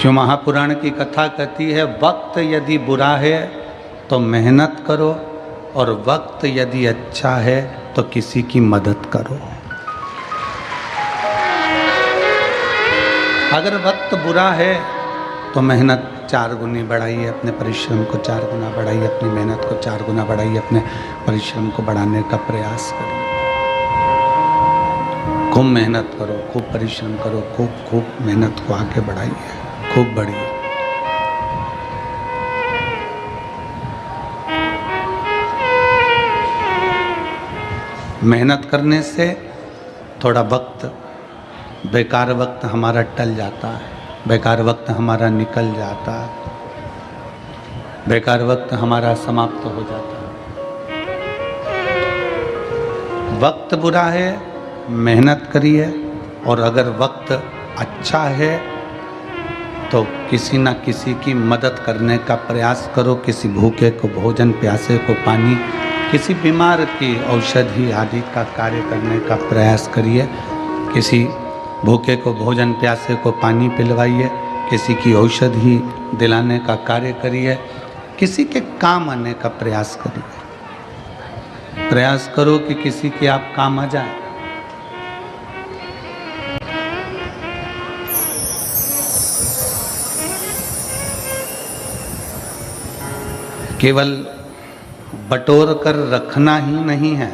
शिव महापुराण की कथा कहती है, वक्त यदि बुरा है तो मेहनत करो, और वक्त यदि अच्छा है तो किसी की मदद करो। अगर वक्त बुरा है तो मेहनत 4 गुनी बढ़ाइए, अपने परिश्रम को 4 गुना बढ़ाइए, अपनी मेहनत को 4 गुना बढ़ाइए, अपने परिश्रम को बढ़ाने का प्रयास करिए। खूब मेहनत करो, खूब परिश्रम करो, खूब मेहनत को आगे बढ़ाइए, खूब बढ़िए। मेहनत करने से थोड़ा वक्त, बेकार वक्त हमारा टल जाता है, बेकार वक्त हमारा निकल जाता है, बेकार वक्त हमारा समाप्त हो जाता है। वक्त बुरा है, मेहनत करिए, और अगर वक्त अच्छा है तो किसी न किसी की मदद करने का प्रयास करो। किसी भूखे को भोजन, प्यासे को पानी, किसी बीमार की औषधि आदि का कार्य करने का प्रयास करिए। किसी भूखे को भोजन, प्यासे को पानी पिलवाइए, किसी की औषधि दिलाने का कार्य करिए, किसी के काम आने का प्रयास करिए। प्रयास करो कि किसी के आप काम आ जाए। केवल बटोर कर रखना ही नहीं है,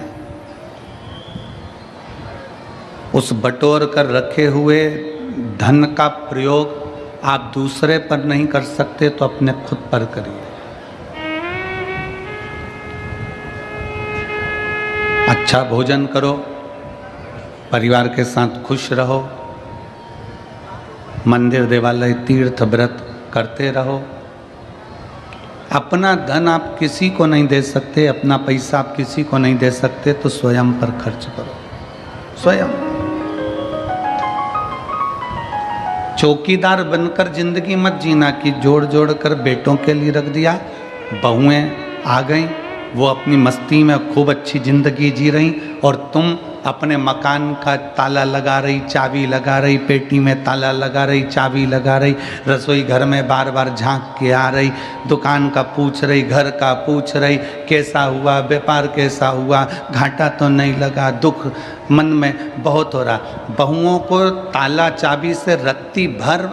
उस बटोर कर रखे हुए धन का प्रयोग आप दूसरे पर नहीं कर सकते तो अपने खुद पर करिए। अच्छा भोजन करो, परिवार के साथ खुश रहो, मंदिर देवालय तीर्थ व्रत करते रहो। अपना धन आप किसी को नहीं दे सकते, अपना पैसा आप किसी को नहीं दे सकते, तो स्वयं पर खर्च करो, स्वयं। चौकीदार बनकर जिंदगी मत जीना कि जोड़ जोड़ कर बेटों के लिए रख दिया, बहुएं आ गईं, वो अपनी मस्ती में खूब अच्छी जिंदगी जी रही, और तुम अपने मकान का ताला लगा रही, चाबी लगा रही, पेटी में ताला लगा रही, चाबी लगा रही, रसोई घर में बार बार झांक के आ रही, दुकान का पूछ रही, घर का पूछ रही, कैसा हुआ, व्यापार कैसा हुआ, घाटा तो नहीं लगा, दुख मन में बहुत हो रहा। बहुओं को ताला चाबी से रत्ती भर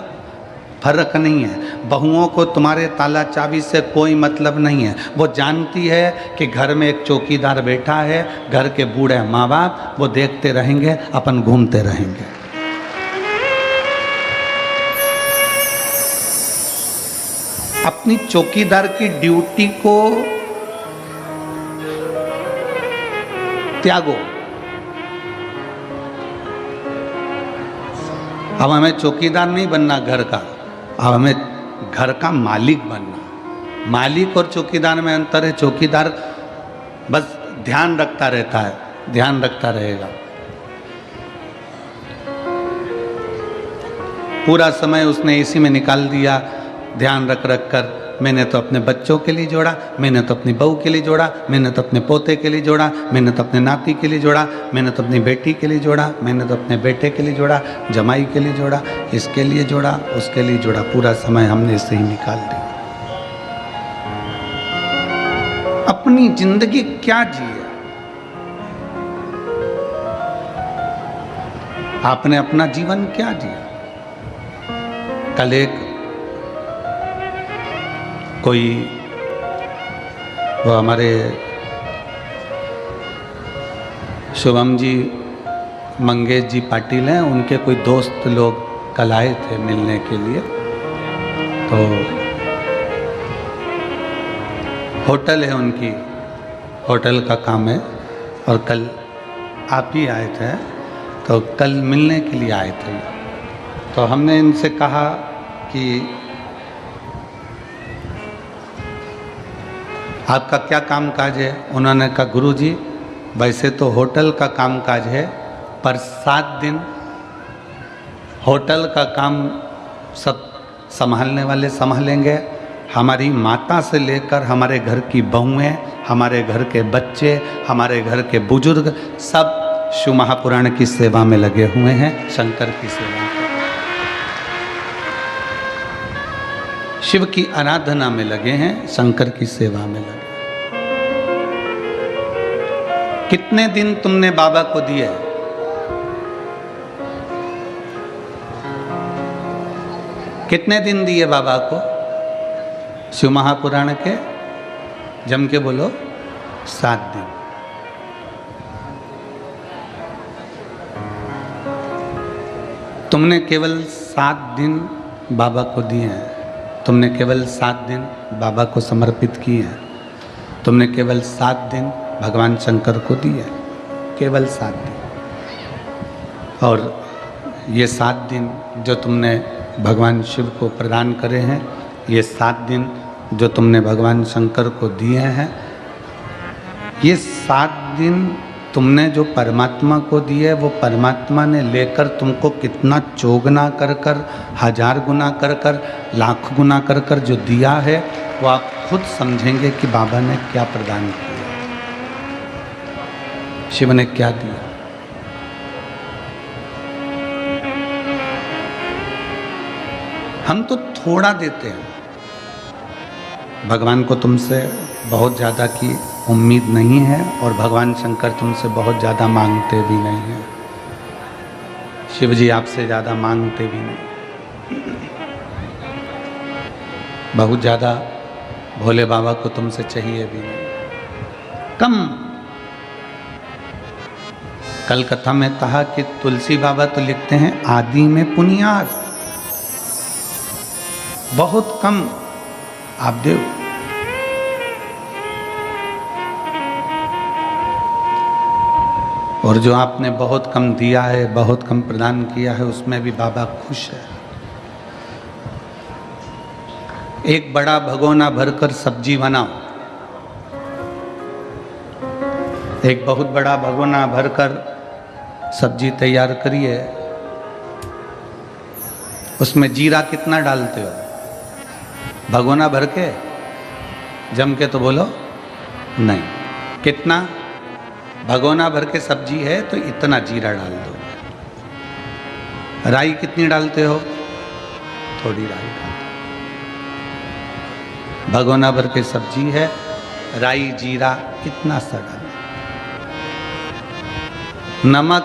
फर्क नहीं है, बहुओं को तुम्हारे ताला चाबी से कोई मतलब नहीं है। वो जानती है कि घर में एक चौकीदार बैठा है, घर के बूढ़े माँ बाप वो देखते रहेंगे, अपन घूमते रहेंगे। अपनी चौकीदार की ड्यूटी को त्यागो। अब हमें चौकीदार नहीं बनना घर का, अब हमें घर का मालिक बनना। मालिक और चौकीदार में अंतर है। चौकीदार बस ध्यान रखता रहता है, ध्यान रखता रहेगा, पूरा समय उसने इसी में निकाल दिया, ध्यान रख रख कर। मैंने तो अपने बच्चों के लिए जोड़ा, मैंने तो अपनी बहू के लिए जोड़ा, मैंने तो अपने पोते के लिए जोड़ा, मैंने तो अपने नाती के लिए जोड़ा, मैंने तो अपनी बेटी के लिए जोड़ा, मैंने तो अपने बेटे के लिए जोड़ा, जमाई के लिए जोड़ा, इसके लिए जोड़ा, उसके लिए जोड़ा, पूरा समय हमने इससे ही निकाल दिया। अपनी जिंदगी क्या जिए? आपने अपना जीवन क्या जिया? कल एक कोई, वो हमारे शुभम जी, मंगेश जी पाटिल हैं, उनके कोई दोस्त लोग कल आए थे मिलने के लिए। तो होटल है उनकी, होटल का काम है, और कल आप ही आए थे, तो कल मिलने के लिए आए थे। तो हमने इनसे कहा कि आपका क्या काम काज है? उन्होंने कहा, गुरुजी वैसे तो होटल का काम काज है, पर 7 दिन होटल का काम सब संभालने वाले संभालेंगे। हमारी माता से लेकर हमारे घर की बहुएं, हमारे घर के बच्चे, हमारे घर के बुजुर्ग सब शिव महापुराण की सेवा में लगे हुए हैं, शंकर की सेवा में। शिव की आराधना में लगे हैं, शंकर की सेवा में लगे। कितने दिन तुमने बाबा को दिए? कितने दिन दिए बाबा को? शिव महापुराण के जम के बोलो 7 दिन। तुमने केवल 7 दिन बाबा को दिए हैं। तुमने केवल 7 दिन बाबा को समर्पित किए हैं। तुमने केवल 7 दिन भगवान शंकर को दिए, केवल 7 दिन। और ये 7 दिन जो तुमने भगवान शिव को प्रदान करे हैं, ये 7 दिन जो तुमने भगवान शंकर को दिए हैं, ये 7 दिन तुमने जो परमात्मा को दिए, वो परमात्मा ने लेकर तुमको कितना चौगुना कर कर, 1000 गुना कर कर, लाख गुना कर कर जो दिया है, वो आप खुद समझेंगे कि बाबा ने क्या प्रदान किया, शिव ने क्या दिया। हम तो थोड़ा देते हैं। भगवान को तुमसे बहुत ज़्यादा की उम्मीद नहीं है और भगवान शंकर तुमसे बहुत ज़्यादा मांगते भी नहीं हैं। शिव जी आपसे ज़्यादा मांगते भी नहीं। बहुत ज़्यादा भोले बाबा को तुमसे चाहिए भी नहीं, कम। कल कथा में कहा कि तुलसी बाबा तो लिखते हैं आदि में पुनियार, बहुत कम आप देव। और जो आपने बहुत कम दिया है, बहुत कम प्रदान किया है, उसमें भी बाबा खुश है। एक बड़ा भगोना भरकर सब्जी बनाओ, एक बहुत बड़ा भगोना भरकर सब्जी तैयार करिए। उसमें जीरा कितना डालते हो? भगोना भर के जम के तो बोलो नहीं। कितना? भगोना भर के सब्जी है तो इतना जीरा डाल दो। राई कितनी डालते हो? थोड़ी राई डालते। भगोना भर के सब्जी है, राई जीरा इतना सा डालो। नमक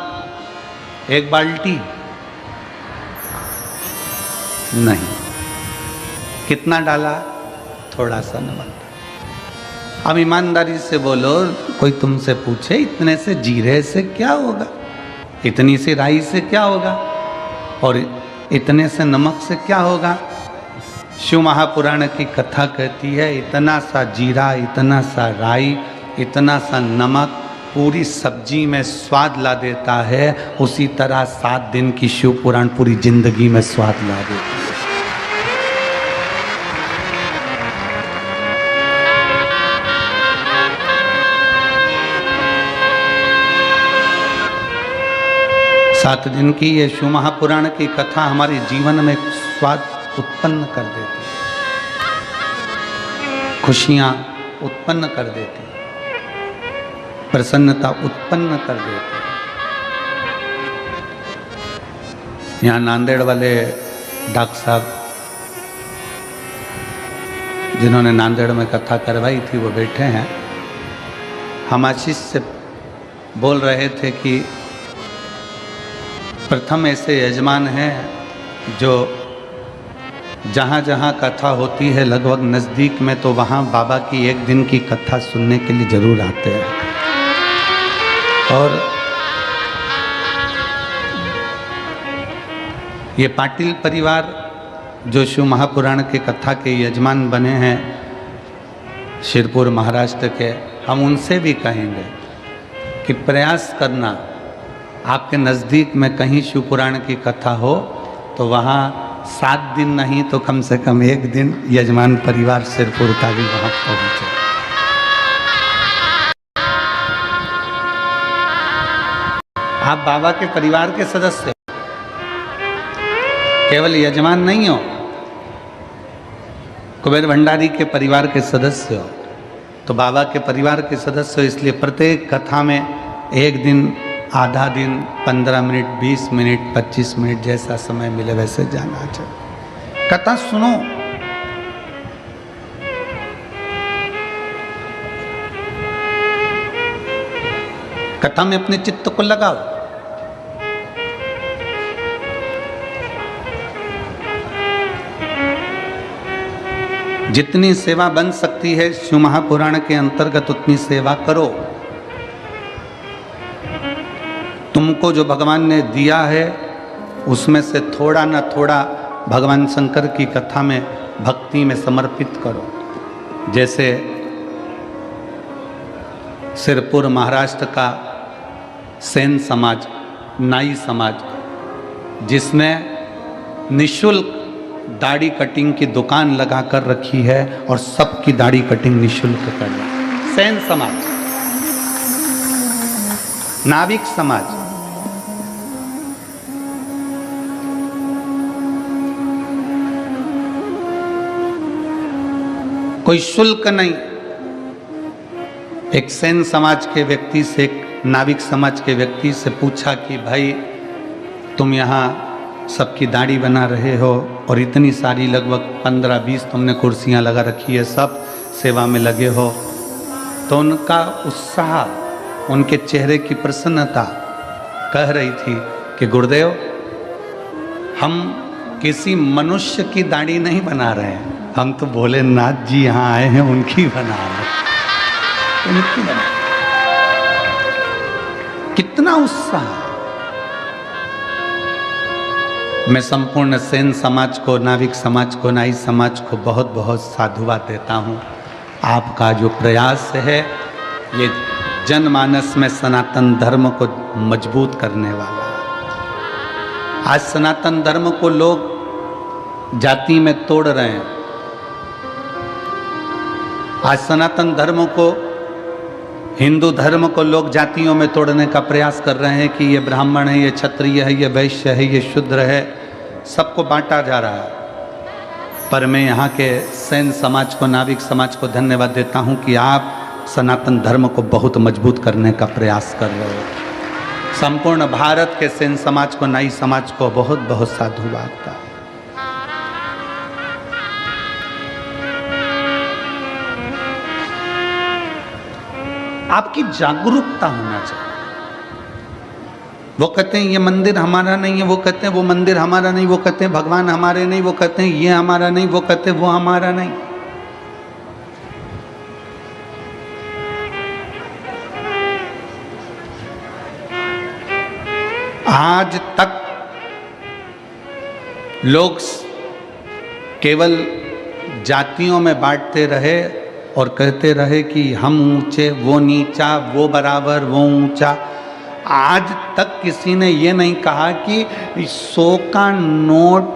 1 बाल्टी नहीं। कितना डाला? थोड़ा सा नमक। अब ईमानदारी से बोलो, कोई तुमसे पूछे इतने से जीरे से क्या होगा, इतनी सी राई से क्या होगा, और इतने से नमक से क्या होगा? शिव महापुराण की कथा कहती है इतना सा जीरा, इतना सा राई, इतना सा नमक पूरी सब्जी में स्वाद ला देता है। उसी तरह 7 दिन की शिव पुराण पूरी जिंदगी में स्वाद ला देता है। सात दिन की ये शिव महापुराण की कथा हमारे जीवन में स्वाद उत्पन्न कर देती है, खुशियाँ उत्पन्न कर देती है, प्रसन्नता उत्पन्न कर देती है। यहाँ नांदेड़ वाले डॉक्टर साहब जिन्होंने नांदेड़ में कथा करवाई थी वो बैठे हैं। हम आशीष से बोल रहे थे कि प्रथम ऐसे यजमान हैं जो जहाँ जहाँ कथा होती है लगभग नज़दीक में, तो वहाँ बाबा की 1 दिन की कथा सुनने के लिए ज़रूर आते हैं। और ये पाटिल परिवार जो शिव महापुराण के कथा के यजमान बने हैं शिरपुर महाराष्ट्र के, हम उनसे भी कहेंगे कि प्रयास करना, आपके नज़दीक में कहीं शिव पुराण की कथा हो तो वहाँ 7 दिन नहीं तो कम से कम 1 दिन यजमान परिवार सिरपुर का भी वहाँ पहुँचे। आप बाबा के परिवार के सदस्य हो, केवल यजमान नहीं हो, कुबेर भंडारी के परिवार के सदस्य हो, तो बाबा के परिवार के सदस्य हो। इसलिए प्रत्येक कथा में 1 दिन, आधा दिन, 15 मिनट, 20 मिनट, 25 मिनट, जैसा समय मिले वैसे जाना चाहिए। कथा सुनो, कथा में अपने चित्त को लगाओ। जितनी सेवा बन सकती है शिव महापुराण के अंतर्गत उतनी सेवा करो। तुमको जो भगवान ने दिया है उसमें से थोड़ा ना थोड़ा भगवान शंकर की कथा में, भक्ति में समर्पित करो। जैसे सिरपुर महाराष्ट्र का सेन समाज, नाई समाज, जिसने निशुल्क दाढ़ी कटिंग की दुकान लगा कर रखी है और सबकी दाढ़ी कटिंग निशुल्क कर रहा है। सेन समाज, नाविक समाज, कोई शुल्क नहीं। एक सेन समाज के व्यक्ति से, एक नाविक समाज के व्यक्ति से पूछा कि भाई तुम यहाँ सबकी दाढ़ी बना रहे हो और इतनी सारी लगभग 15-20 तुमने कुर्सियाँ लगा रखी है, सब सेवा में लगे हो, तो उनका उत्साह, उनके चेहरे की प्रसन्नता कह रही थी कि गुरुदेव हम किसी मनुष्य की दाढ़ी नहीं बना रहे हैं, हम तो भोलेनाथ जी यहाँ आए हैं उनकी बना रहे हैं। उनकी बना, कितना उत्साह। मैं संपूर्ण सेन समाज को, नाविक समाज को, नाई समाज को बहुत बहुत साधुवाद देता हूँ। आपका जो प्रयास है ये जनमानस में सनातन धर्म को मजबूत करने वाला है। आज सनातन धर्म को लोग जाति में तोड़ रहे हैं। आज सनातन धर्म को, हिंदू धर्म को लोग जातियों में तोड़ने का प्रयास कर रहे हैं कि ये ब्राह्मण है, ये क्षत्रिय है, ये वैश्य है, ये शूद्र है, सबको बांटा जा रहा है। पर मैं यहाँ के सेन समाज को, नाविक समाज को धन्यवाद देता हूँ कि आप सनातन धर्म को बहुत मजबूत करने का प्रयास कर रहे हो। संपूर्ण भारत के सेन समाज को, नाई समाज को बहुत बहुत साधुवाद। आपकी जागरूकता होना चाहिए। वो कहते हैं ये मंदिर हमारा नहीं है, वो कहते हैं वो मंदिर हमारा नहीं, वो कहते हैं भगवान हमारे नहीं, वो कहते हैं ये हमारा नहीं, वो कहते हैं वो हमारा नहीं। आज तक लोग केवल जातियों में बांटते रहे और कहते रहे कि हम ऊंचे, वो नीचा, वो बराबर, वो ऊंचा। आज तक किसी ने ये नहीं कहा कि 100 का नोट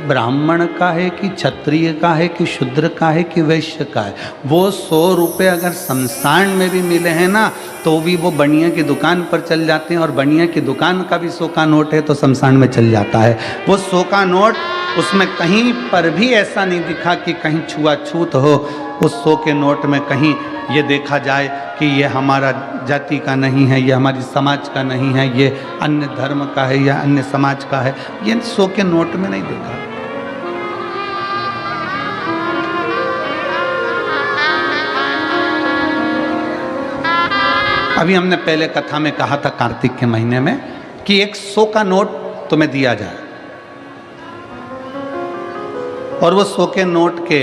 ब्राह्मण का है कि क्षत्रिय का है कि शूद्र का है कि वैश्य का है। वो 100 रुपये अगर शमशान में भी मिले हैं ना तो भी वो बनिया की दुकान पर चल जाते हैं, और बनिया की दुकान का भी 100 का नोट है तो शमशान में चल जाता है। वो 100 का नोट, उसमें कहीं पर भी ऐसा नहीं दिखा कि कहीं छुआछूत हो। उस 100 के नोट में कहीं ये देखा जाए कि ये हमारा जाति का नहीं है, ये हमारी समाज का नहीं है, ये अन्य धर्म का है या अन्य समाज का है, ये 100 के नोट में नहीं देखा। अभी हमने पहले कथा में कहा था कार्तिक के महीने में कि एक 100 का नोट तुम्हें दिया जाए और वो 100 के नोट के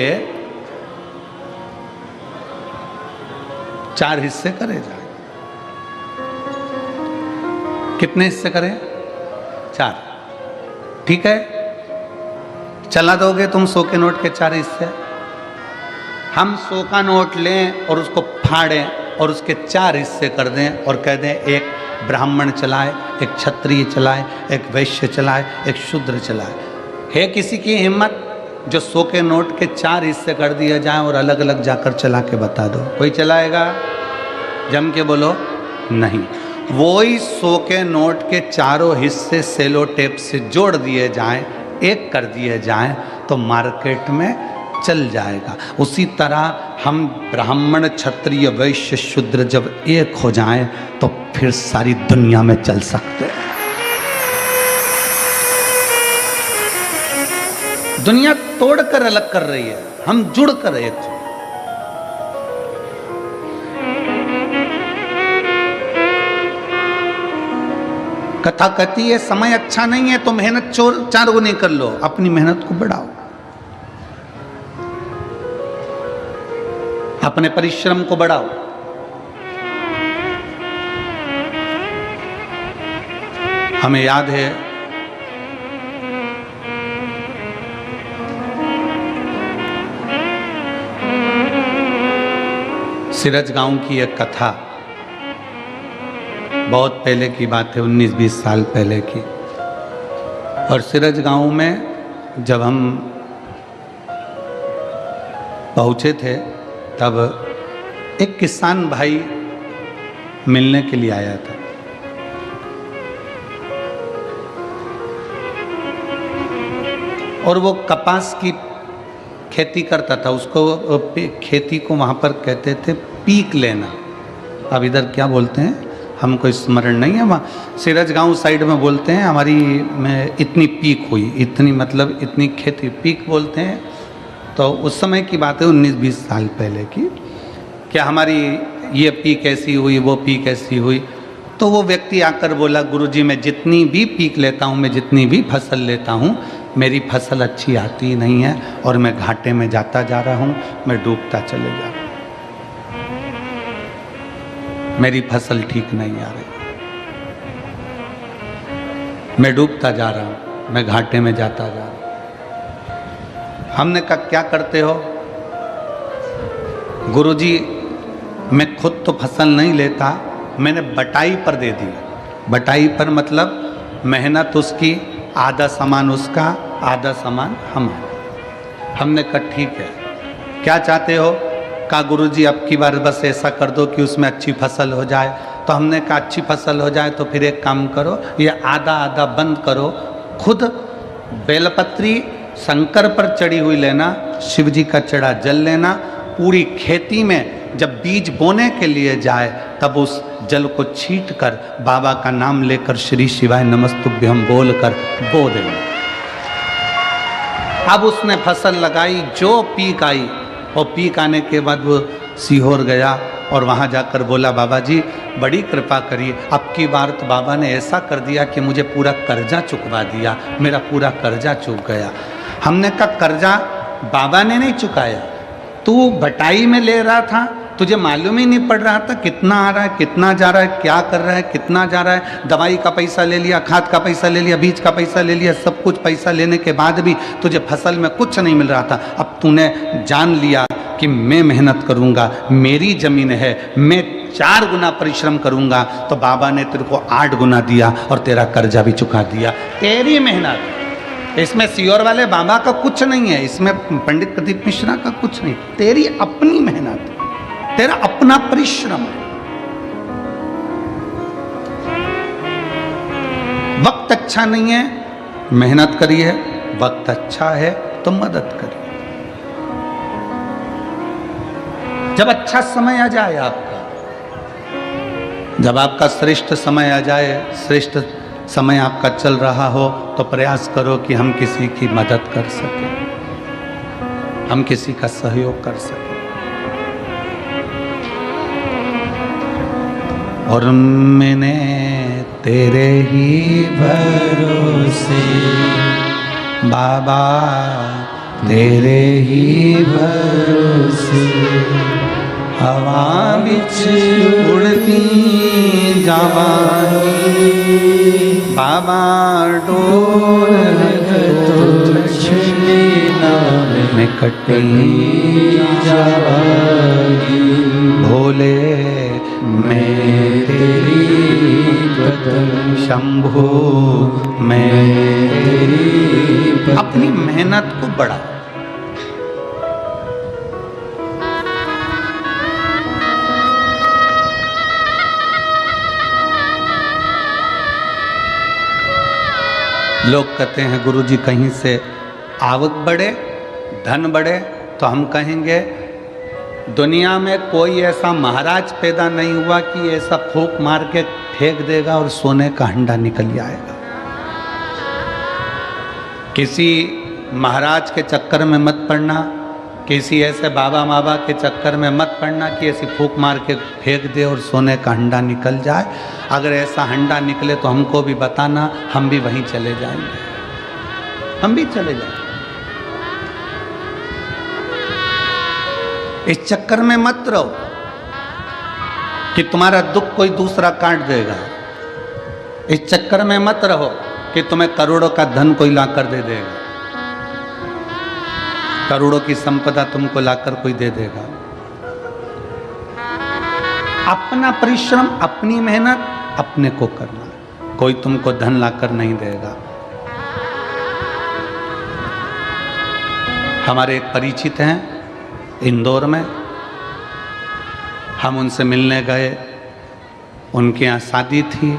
4 हिस्से करे जाए। कितने हिस्से करें? 4। ठीक है, चला दोगे तुम 100 के नोट के 4 हिस्से? हम 100 का नोट लें और उसको फाड़ें और उसके 4 हिस्से कर दें और कह दें एक ब्राह्मण चलाए, एक क्षत्रिय चलाए, एक वैश्य चलाए, एक शूद्र चलाए। है किसी की हिम्मत जो 100 के नोट के 4 हिस्से कर दिए जाएं और अलग अलग जाकर चला के बता दो? कोई चलाएगा? जम के बोलो नहीं। वही 100 के नोट के 4 हिस्से सेलो टेप से जोड़ दिए जाएं, एक कर दिए जाएं तो मार्केट में चल जाएगा। उसी तरह हम ब्राह्मण, क्षत्रिय, वैश्य, शूद्र जब एक हो जाएं तो फिर सारी दुनिया में चल सकते हैं। दुनिया तोड़कर अलग कर रही है, हम जुड़कर एक हो। कथा कहती है समय अच्छा नहीं है तो मेहनत 4 गुनी कर लो, अपनी मेहनत को बढ़ाओ, अपने परिश्रम को बढ़ाओ। हमें याद है सिरज गांव की एक कथा, बहुत पहले की बात है, 19-20 साल पहले की। और सिरज गांव में जब हम पहुंचे थे तब एक किसान भाई मिलने के लिए आया था। और वो कपास की खेती करता था, उसको खेती को वहाँ पर कहते थे पीक लेना। अब इधर क्या बोलते हैं हमको स्मरण नहीं है, वहाँ सिरज गांव साइड में बोलते हैं, हमारी में इतनी पीक हुई, इतनी मतलब इतनी खेती पीक बोलते हैं। तो उस समय की बात है 19-20 साल पहले की, क्या हमारी ये पीक ऐसी हुई, वो पीक ऐसी हुई। तो वो व्यक्ति आकर बोला, गुरुजी मैं जितनी भी पीक लेता हूँ, मैं जितनी भी फसल लेता हूँ, मेरी फसल अच्छी आती नहीं है और मैं घाटे में जाता जा रहा हूँ, मैं डूबता चले जा रहा हूँ, मेरी फसल ठीक नहीं आ रही, मैं डूबता जा रहा हूँ, मैं घाटे में जाता जा रहा हूँ। हमने कहा क्या करते हो? गुरुजी मैं खुद तो फसल नहीं लेता, मैंने बटाई पर दे दी। बटाई पर मतलब मेहनत उसकी, आधा सामान उसका, आधा सामान हमारा। हमने कहा ठीक है, क्या चाहते हो? कहा गुरुजी अब की बार बस ऐसा कर दो कि उसमें अच्छी फसल हो जाए। तो हमने कहा अच्छी फसल हो जाए तो फिर एक काम करो, ये आधा आधा बंद करो, खुद बेलपत्री शंकर पर चढ़ी हुई लेना, शिव जी का चढ़ा जल लेना, पूरी खेती में जब बीज बोने के लिए जाए तब उस जल को छीट कर बाबा का नाम लेकर श्री शिवाय नमस्तुभ्यम बोल कर बो देना। अब उसने फसल लगाई, जो पीक आई, और पीक आने के बाद वो सीहोर गया और वहाँ जाकर बोला बाबा जी बड़ी कृपा करिए, अब की बार तो बाबा ने ऐसा कर दिया कि मुझे पूरा कर्जा चुकवा दिया, मेरा पूरा कर्जा चुक गया। हमने कहा कर्जा बाबा ने नहीं चुकाया, तू बटाई में ले रहा था, तुझे मालूम ही नहीं पड़ रहा था कितना आ रहा है, कितना जा रहा है, क्या कर रहा है, कितना जा रहा है। दवाई का पैसा ले लिया, खाद का पैसा ले लिया, बीज का पैसा ले लिया, सब कुछ पैसा लेने के बाद भी तुझे फसल में कुछ नहीं मिल रहा था। अब तूने जान लिया कि मैं मेहनत करूँगा, मेरी ज़मीन है, मैं 4 गुना परिश्रम करूँगा, तो बाबा ने तेरे को 8 गुना दिया और तेरा कर्जा भी चुका दिया। तेरी मेहनत, इसमें सियोर वाले बाबा का कुछ नहीं है, इसमें पंडित प्रदीप मिश्रा का कुछ नहीं, तेरी अपनी मेहनत, तेरा अपना परिश्रम। वक्त अच्छा नहीं है, मेहनत करिए, वक्त अच्छा है तो मदद करिए। जब अच्छा समय आ जाए आपका, जब आपका श्रेष्ठ समय आ जाए, श्रेष्ठ समय आपका चल रहा हो, तो प्रयास करो कि हम किसी की मदद कर सकें, हम किसी का सहयोग कर सकें। और मैंने तेरे ही भरोसे बाबा, तेरे ही भरोसे हवा बिच उड़ती जावानी, बाबा डोर में कटी जावानी, भोले मैं तेरी शंभु, मैं अपनी मेहनत को बढ़ा। लोग कहते हैं गुरुजी कहीं से आवक बढ़े, धन बढ़े, तो हम कहेंगे दुनिया में कोई ऐसा महाराज पैदा नहीं हुआ कि ऐसा फूंक मार के फेंक देगा और सोने का हंडा निकल जाएगा। किसी महाराज के चक्कर में मत पड़ना, किसी ऐसे बाबा माबा के चक्कर में मत पड़ना कि ऐसी फूंक मार के फेंक दे और सोने का हंडा निकल जाए। अगर ऐसा हंडा निकले तो हमको भी बताना, हम भी वहीं चले जाएंगे, हम भी चले जाएंगे। इस चक्कर में मत रहो कि तुम्हारा दुख कोई दूसरा काट देगा। इस चक्कर में मत रहो कि तुम्हें करोड़ों का धन कोई लाकर दे देगा, करोड़ों की संपदा तुमको लाकर कोई दे देगा। अपना परिश्रम, अपनी मेहनत अपने को करना, कोई तुमको धन लाकर नहीं देगा। हमारे एक परिचित हैं इंदौर में, हम उनसे मिलने गए, उनके यहाँ शादी थी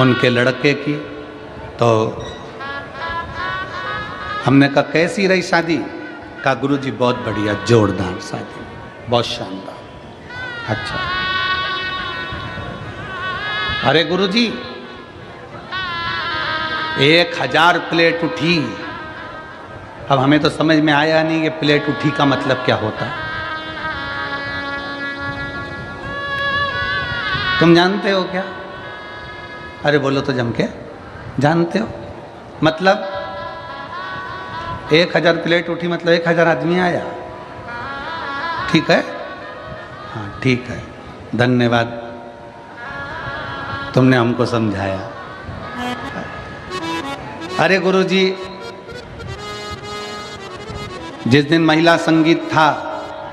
उनके लड़के की। तो हमने कहा कैसी रही शादी? कहा गुरुजी बहुत बढ़िया, जोरदार शादी, बहुत शानदार। अच्छा, अरे गुरुजी 1000 प्लेट उठी। अब हमें तो समझ में आया नहीं कि प्लेट उठी का मतलब क्या होता है। तुम जानते हो क्या? अरे बोलो तो जम के, जानते हो? मतलब 1000 प्लेट उठी मतलब 1000 आदमी आया। ठीक है, हाँ ठीक है, धन्यवाद, तुमने हमको समझाया। अरे गुरुजी, जिस दिन महिला संगीत था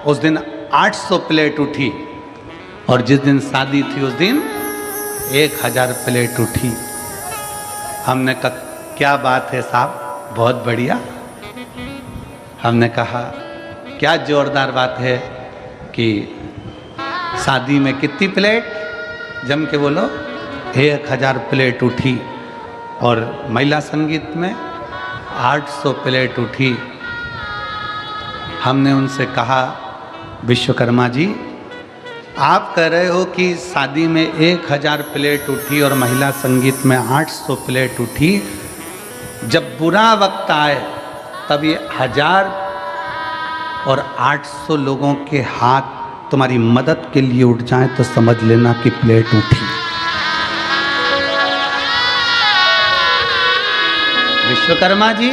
उस दिन 800 प्लेट उठी, और जिस दिन शादी थी उस दिन 1000 प्लेट उठी। हमने कहा क्या बात है साहब, बहुत बढ़िया। हमने कहा क्या जोरदार बात है कि शादी में कितनी प्लेट? जम के बोलो, 1000 प्लेट उठी, और महिला संगीत में 800 प्लेट उठी। हमने उनसे कहा विश्वकर्मा जी, आप कह रहे हो कि शादी में 1000 प्लेट उठी और महिला संगीत में 800 प्लेट उठी, जब बुरा वक्त आए तब ये 1000 और 800 लोगों के हाथ तुम्हारी मदद के लिए उठ जाएं तो समझ लेना कि प्लेट उठी। विश्वकर्मा जी,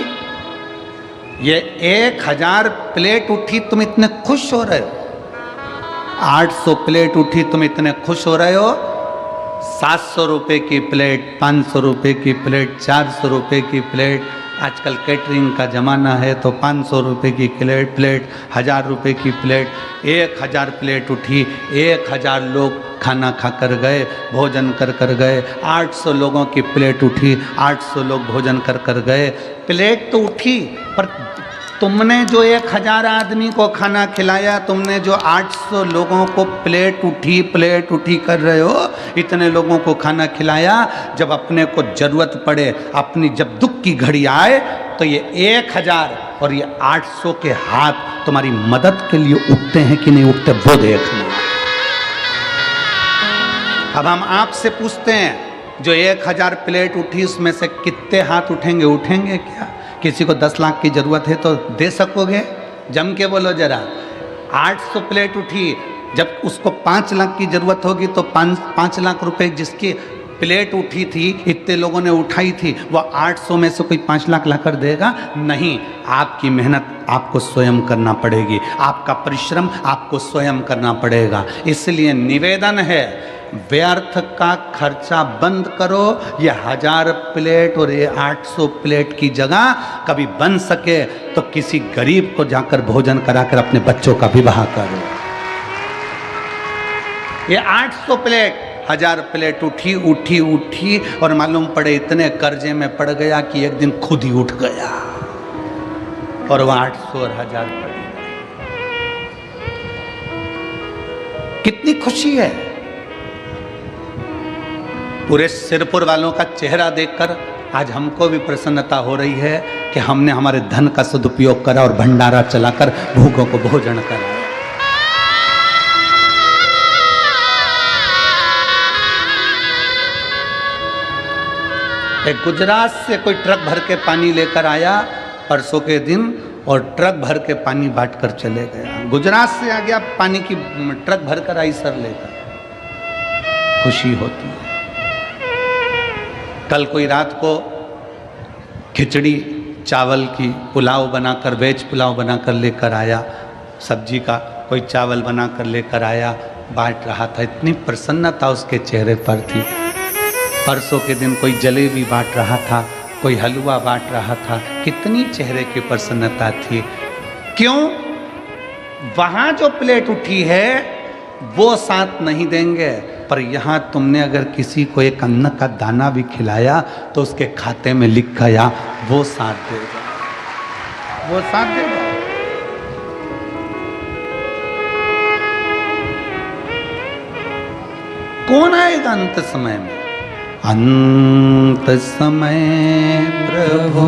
ये 1000 प्लेट उठी, तुम इतने खुश हो रहे हो? 800 प्लेट उठी, तुम इतने खुश हो रहे हो? 700 रुपए की प्लेट, 500 रुपए की प्लेट, 400 रुपए की प्लेट, आजकल कैटरिंग का ज़माना है तो 500 रुपए की प्लेट, 1000 रुपए की प्लेट, 1000 प्लेट उठी, 1000 लोग खाना खा कर गए, भोजन कर कर गए। 800 लोगों की प्लेट उठी, 800 लोग भोजन कर कर गए। प्लेट तो उठी, पर तुमने जो 1000 आदमी को खाना खिलाया, तुमने जो 800 लोगों को प्लेट उठी कर रहे हो, इतने लोगों को खाना खिलाया, जब अपने को जरूरत पड़े, अपनी जब दुख की घड़ी आए, तो ये 1000 और ये 800 के हाथ तुम्हारी मदद के लिए उठते हैं कि नहीं उठते, वो देखना। अब हम आपसे पूछते हैं, जो 1000 प्लेट उठी उसमें से कितने हाथ उठेंगे? उठेंगे क्या? किसी को 10 लाख की जरूरत है तो दे सकोगे? जम के बोलो जरा। 800 प्लेट उठी, जब उसको 5 लाख की जरूरत होगी तो 5 लाख रुपए जिसकी प्लेट उठी थी, इतने लोगों ने उठाई थी, वो 800 में से कोई 5 लाख लाकर देगा? नहीं, आपकी मेहनत आपको स्वयं करना पड़ेगी, आपका परिश्रम आपको स्वयं करना पड़ेगा। इसलिए निवेदन है, व्यर्थ का खर्चा बंद करो। ये 1000 प्लेट और ये 800 प्लेट की जगह कभी बन सके तो किसी गरीब को जाकर भोजन कराकर अपने बच्चों का विवाह करो। ये 800 प्लेट, 1000 प्लेट उठी और मालूम पड़े इतने कर्जे में पड़ गया कि एक दिन खुद ही उठ गया, और वह 800 और 1000 पड़ गए। कितनी खुशी है। पूरे सिरपुर वालों का चेहरा देखकर आज हमको भी प्रसन्नता हो रही है कि हमने हमारे धन का सदुपयोग करा और भंडारा चलाकर भूखों को भोजन कराया। एक गुजरात से कोई ट्रक भर के पानी लेकर आया परसों के दिन, और ट्रक भर के पानी बांट कर चले गया। गुजरात से आ गया, पानी की ट्रक भर कर आई सर लेकर। खुशी होती है। कल कोई रात को खिचड़ी चावल की पुलाव बनाकर, वेज पुलाव बनाकर लेकर आया, सब्जी का कोई चावल बनाकर लेकर आया, बांट रहा था। इतनी प्रसन्नता उसके चेहरे पर थी। परसों के दिन कोई जलेबी बांट रहा था, कोई हलवा बांट रहा था। कितनी चेहरे की प्रसन्नता थी। क्यों? वहां जो प्लेट उठी है वो साथ नहीं देंगे, पर यहाँ तुमने अगर किसी को एक अन्न का दाना भी खिलाया तो उसके खाते में लिख गया, वो साथ देगा, वो साथ देगा। कौन आएगा अंत समय में? अंत समय प्रभु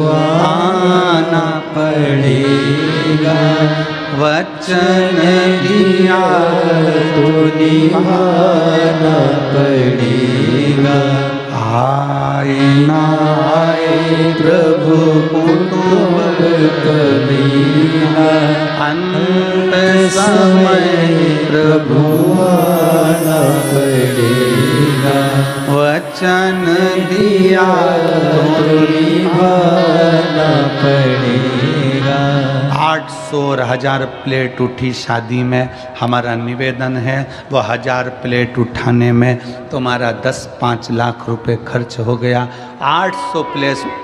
आना पड़ेगा, वचन दिया तो निभाना पड़ेगा। आए ना आए प्रभु कुटुंब कबीरा, अंत समय प्रभु आना पड़ेगा, वचन दिया तो निभाना पड़ेगा। 800 और 1000 प्लेट उठी शादी में। हमारा निवेदन है वो 1000 प्लेट उठाने में तुम्हारा 10-5 लाख रुपए खर्च हो गया। 800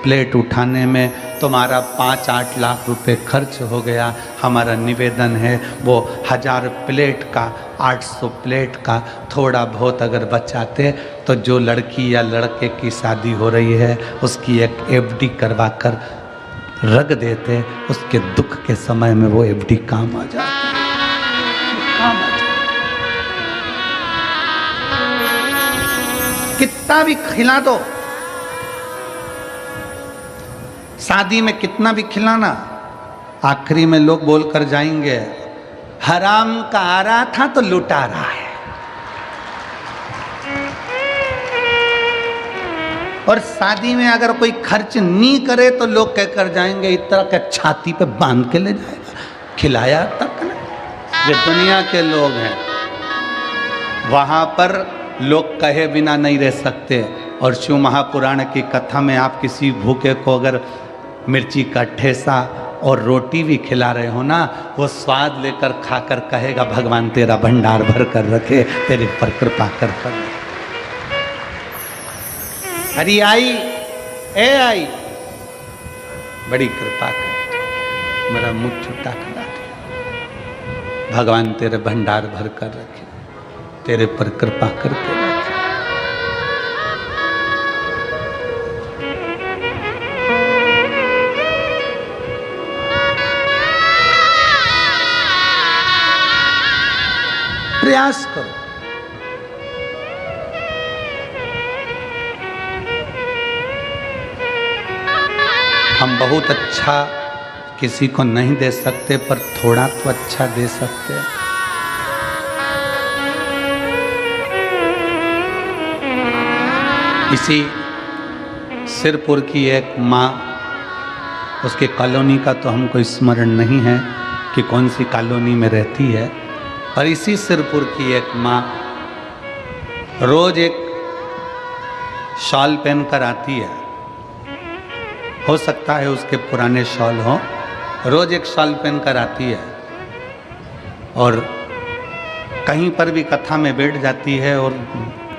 प्लेट उठाने में तुम्हारा 5-8 लाख रुपए खर्च हो गया। हमारा निवेदन है वो 1000 प्लेट का, 800 प्लेट का थोड़ा बहुत अगर बचाते तो जो लड़की या लड़के की शादी हो रही है उसकी एक एफडी करवा कर रख देते, उसके दुख के समय में वो एफडी काम आ जाती, काम आ जाती। कितना भी खिला दो, शादी में कितना भी खिलाना, आखिरी में लोग बोलकर जाएंगे हराम का आ रहा था तो लुटा रहा है। और शादी में अगर कोई खर्च नहीं करे तो लोग कहकर जाएंगे इस तरह के छाती पे बांध के ले जाएगा, खिलाया तक ना। ये दुनिया के लोग हैं, वहां पर लोग कहे बिना नहीं रह सकते। और शिव महापुराण की कथा में आप किसी भूखे को अगर मिर्ची का ठेसा और रोटी भी खिला रहे हो ना, वो स्वाद लेकर खाकर कहेगा भगवान तेरा भंडार भर कर रखे, तेरे पर कृपा कर। अरे आई, ए आई, बड़ी कृपा कर, मेरा मुख छुट्टा करा दे, भगवान तेरे भंडार भर कर रखे, तेरे पर कृपा करके रखे। प्रयास करो। हम बहुत अच्छा किसी को नहीं दे सकते, पर थोड़ा तो अच्छा दे सकते हैं। इसी सिरपुर की एक माँ, उसके कॉलोनी का तो हमको स्मरण नहीं है कि कौन सी कॉलोनी में रहती है, पर इसी सिरपुर की एक माँ रोज एक शॉल पहनकर आती है। हो सकता है उसके पुराने शॉल हो, रोज एक शॉल पहनकर आती है और कहीं पर भी कथा में बैठ जाती है और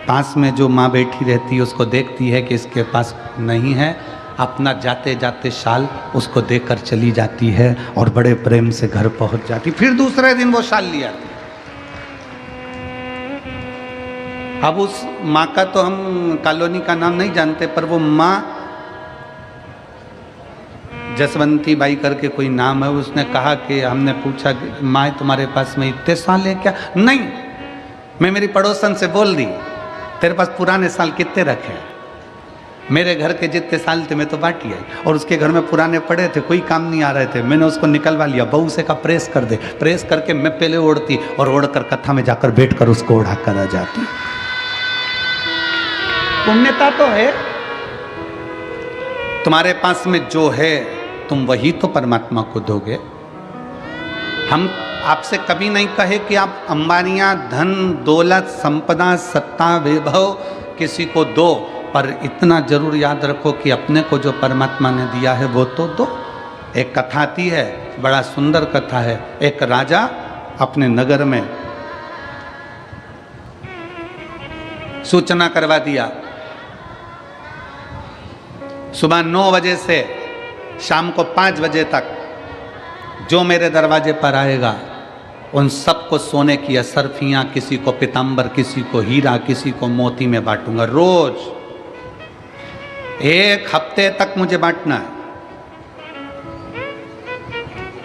पास में जो माँ बैठी रहती है उसको देखती है कि इसके पास नहीं है, अपना जाते जाते शाल उसको देकर चली जाती है और बड़े प्रेम से घर पहुंच जाती। फिर दूसरे दिन वो शाल ले आती। अब उस माँ का तो हम कॉलोनी का नाम नहीं जानते, पर वो माँ जसवंती बाई करके कोई नाम है, उसने कहा कि हमने पूछा माँ तुम्हारे पास में इतने साल है क्या? नहीं, मैं मेरी पड़ोसन से बोल दी तेरे पास पुराने साल कितने रखे? मेरे घर के जितने साल थे मैं तो बाटी आई, और उसके घर में पुराने पड़े थे, कोई काम नहीं आ रहे थे, मैंने उसको निकलवा लिया। बहू से का प्रेस कर दे, प्रेस करके मैं पहले ओढ़ती और ओढ़कर कथा में जाकर बैठकर उसको ओढ़ा कर आ जाती। पुण्यता तो है। तुम्हारे पास में जो है तुम वही तो परमात्मा को दोगे। हम आपसे कभी नहीं कहे कि आप अंबानियां, धन, दौलत, संपदा, सत्ता, वैभव किसी को दो, पर इतना जरूर याद रखो कि अपने को जो परमात्मा ने दिया है वो तो दो। एक कथा आती है, बड़ा सुंदर कथा है। एक राजा अपने नगर में सूचना करवा दिया, सुबह 9 बजे से शाम को 5 बजे तक जो मेरे दरवाजे पर आएगा उन सबको सोने की असरफियां, किसी को पीतांबर, किसी को हीरा, किसी को मोती में बांटूंगा। रोज 1 हफ्ते तक मुझे बांटना है।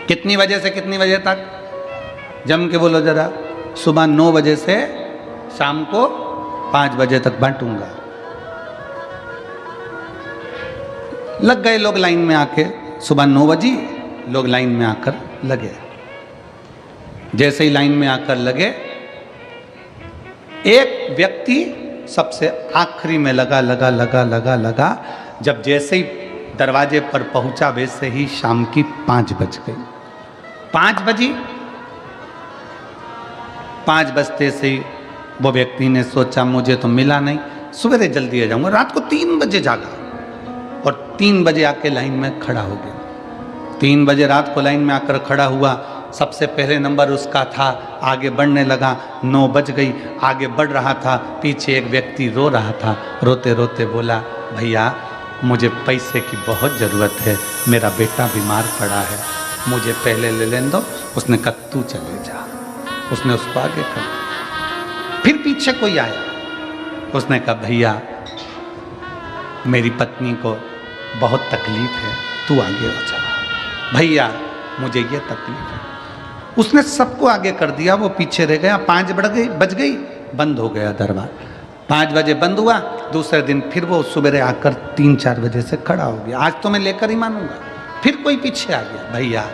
कितनी बजे से कितनी बजे तक? जम के बोलो जरा। सुबह 9 बजे से शाम को 5 बजे तक बांटूंगा। लग गए लोग लाइन में आके। सुबह 9 बजे लोग लाइन में आकर लगे। जैसे ही लाइन में आकर लगे, एक व्यक्ति सबसे आखिरी में लगा। जब जैसे ही दरवाजे पर पहुंचा, वैसे ही शाम की 5 बज गई। 5 बजी। 5 बजते से ही वो व्यक्ति ने सोचा मुझे तो मिला नहीं, सवेरे जल्दी आ जाऊंगा। रात को 3 बजे जागा और 3 बजे आके लाइन में खड़ा हो गया। 3 बजे रात को लाइन में आकर खड़ा हुआ। सबसे पहले नंबर उसका था, आगे बढ़ने लगा। 9 बज गई, आगे बढ़ रहा था। पीछे एक व्यक्ति रो रहा था। रोते रोते बोला, भैया मुझे पैसे की बहुत ज़रूरत है, मेरा बेटा बीमार पड़ा है, मुझे पहले ले लेने दो। उसने कहा तू चले जा। उसने उसको आगे कर। फिर पीछे कोई आया, उसने कहा भैया मेरी पत्नी को बहुत तकलीफ है, तू आगे हो जा। भैया मुझे ये तकलीफ है। उसने सबको आगे कर दिया, वो पीछे रह गया। 5 बज गई, बंद हो गया दरबार। 5 बजे बंद हुआ। दूसरे दिन फिर वो सुबह आकर 3-4 बजे से खड़ा हो गया। आज तो मैं लेकर ही मानूंगा। फिर कोई पीछे आ गया, भैया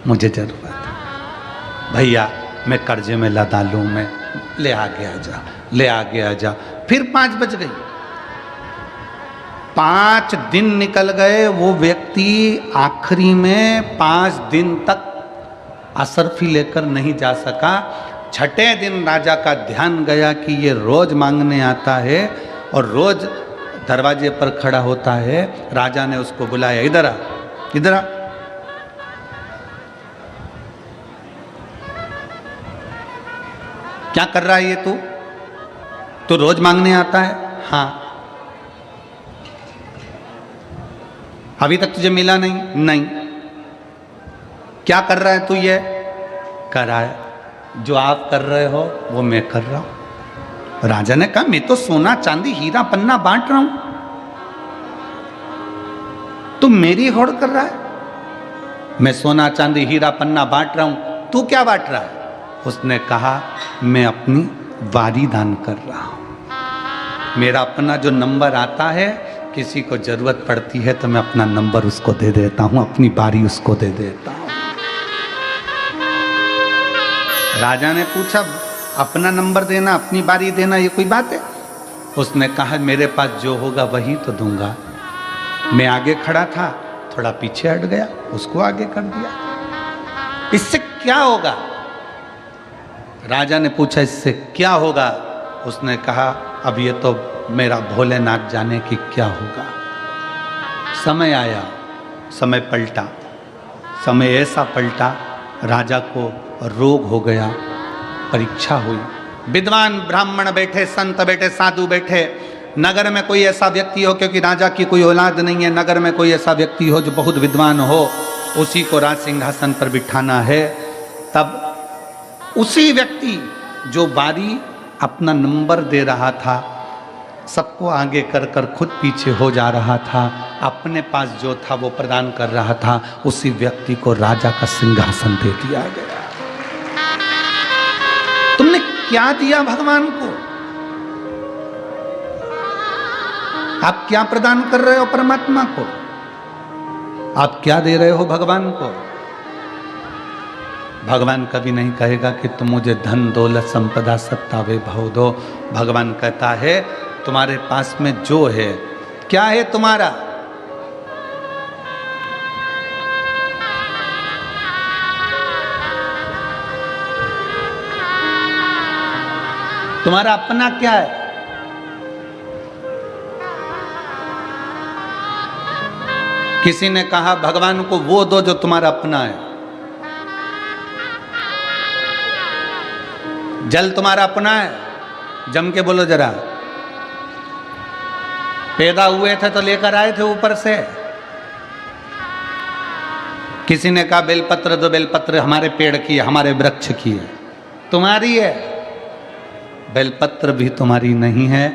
मुझे जरूरत है, भैया मैं कर्जे में लदा लूँ, मैं ले आगे आ जा। फिर 5 बज गई। 5 दिन निकल गए। वो व्यक्ति आखिरी में 5 दिन तक असरफी लेकर नहीं जा सका। 6ठे दिन राजा का ध्यान गया कि ये रोज मांगने आता है और रोज दरवाजे पर खड़ा होता है। राजा ने उसको बुलाया, इधर आ, इधर आ। क्या कर रहा है ये तू रोज मांगने आता है? हाँ। अभी तक तुझे मिला नहीं? नहीं। क्या कर रहा है तू? ये कर रहा है जो आप कर रहे हो वो मैं कर रहा हूं। राजा ने कहा मैं तो सोना चांदी हीरा पन्ना बांट रहा हूं, तू मेरी होड़ कर रहा है। मैं सोना चांदी हीरा पन्ना बांट रहा हूं, तू क्या बांट रहा है? उसने कहा मैं अपनी वारी दान कर रहा हूं। मेरा अपना जो नंबर आता है, किसी को जरूरत पड़ती है तो मैं अपना नंबर उसको दे देता हूं, अपनी बारी उसको दे देता हूं। राजा ने पूछा अपना नंबर देना, अपनी बारी देना, ये कोई बात है? उसने कहा मेरे पास जो होगा वही तो दूंगा। मैं आगे खड़ा था, थोड़ा पीछे हट गया, उसको आगे कर दिया। इससे क्या होगा? राजा ने पूछा इससे क्या होगा? उसने कहा अब ये तो मेरा भोलेनाथ जाने कि क्या होगा। समय आया, समय पलटा। समय ऐसा पलटा, राजा को रोग हो गया, परीक्षा हुई। विद्वान ब्राह्मण बैठे, संत बैठे, साधु बैठे। नगर में कोई ऐसा व्यक्ति हो, क्योंकि राजा की कोई औलाद नहीं है, नगर में कोई ऐसा व्यक्ति हो जो बहुत विद्वान हो, उसी को राज सिंहासन पर बिठाना है। तब उसी व्यक्ति जो बारी अपना नंबर दे रहा था, सबको आगे कर कर खुद पीछे हो जा रहा था, अपने पास जो था वो प्रदान कर रहा था, उसी व्यक्ति को राजा का सिंहासन दे दिया गया। तुमने क्या दिया भगवान को? आप क्या प्रदान कर रहे हो परमात्मा को? आप क्या दे रहे हो भगवान को? भगवान कभी नहीं कहेगा कि तुम मुझे धन दौलत संपदा सत्ता वैभव दो। भगवान कहता है तुम्हारे पास में जो है, क्या है तुम्हारा? तुम्हारा अपना क्या है? किसी ने कहा भगवान को वो दो जो तुम्हारा अपना है। जल तुम्हारा अपना है? जम के बोलो जरा। पैदा हुए थे तो लेकर आए थे ऊपर से। किसी ने कहा बेलपत्र दो, बेलपत्र हमारे पेड़ की है, हमारे वृक्ष की है। तुम्हारी है? बेलपत्र भी तुम्हारी नहीं है,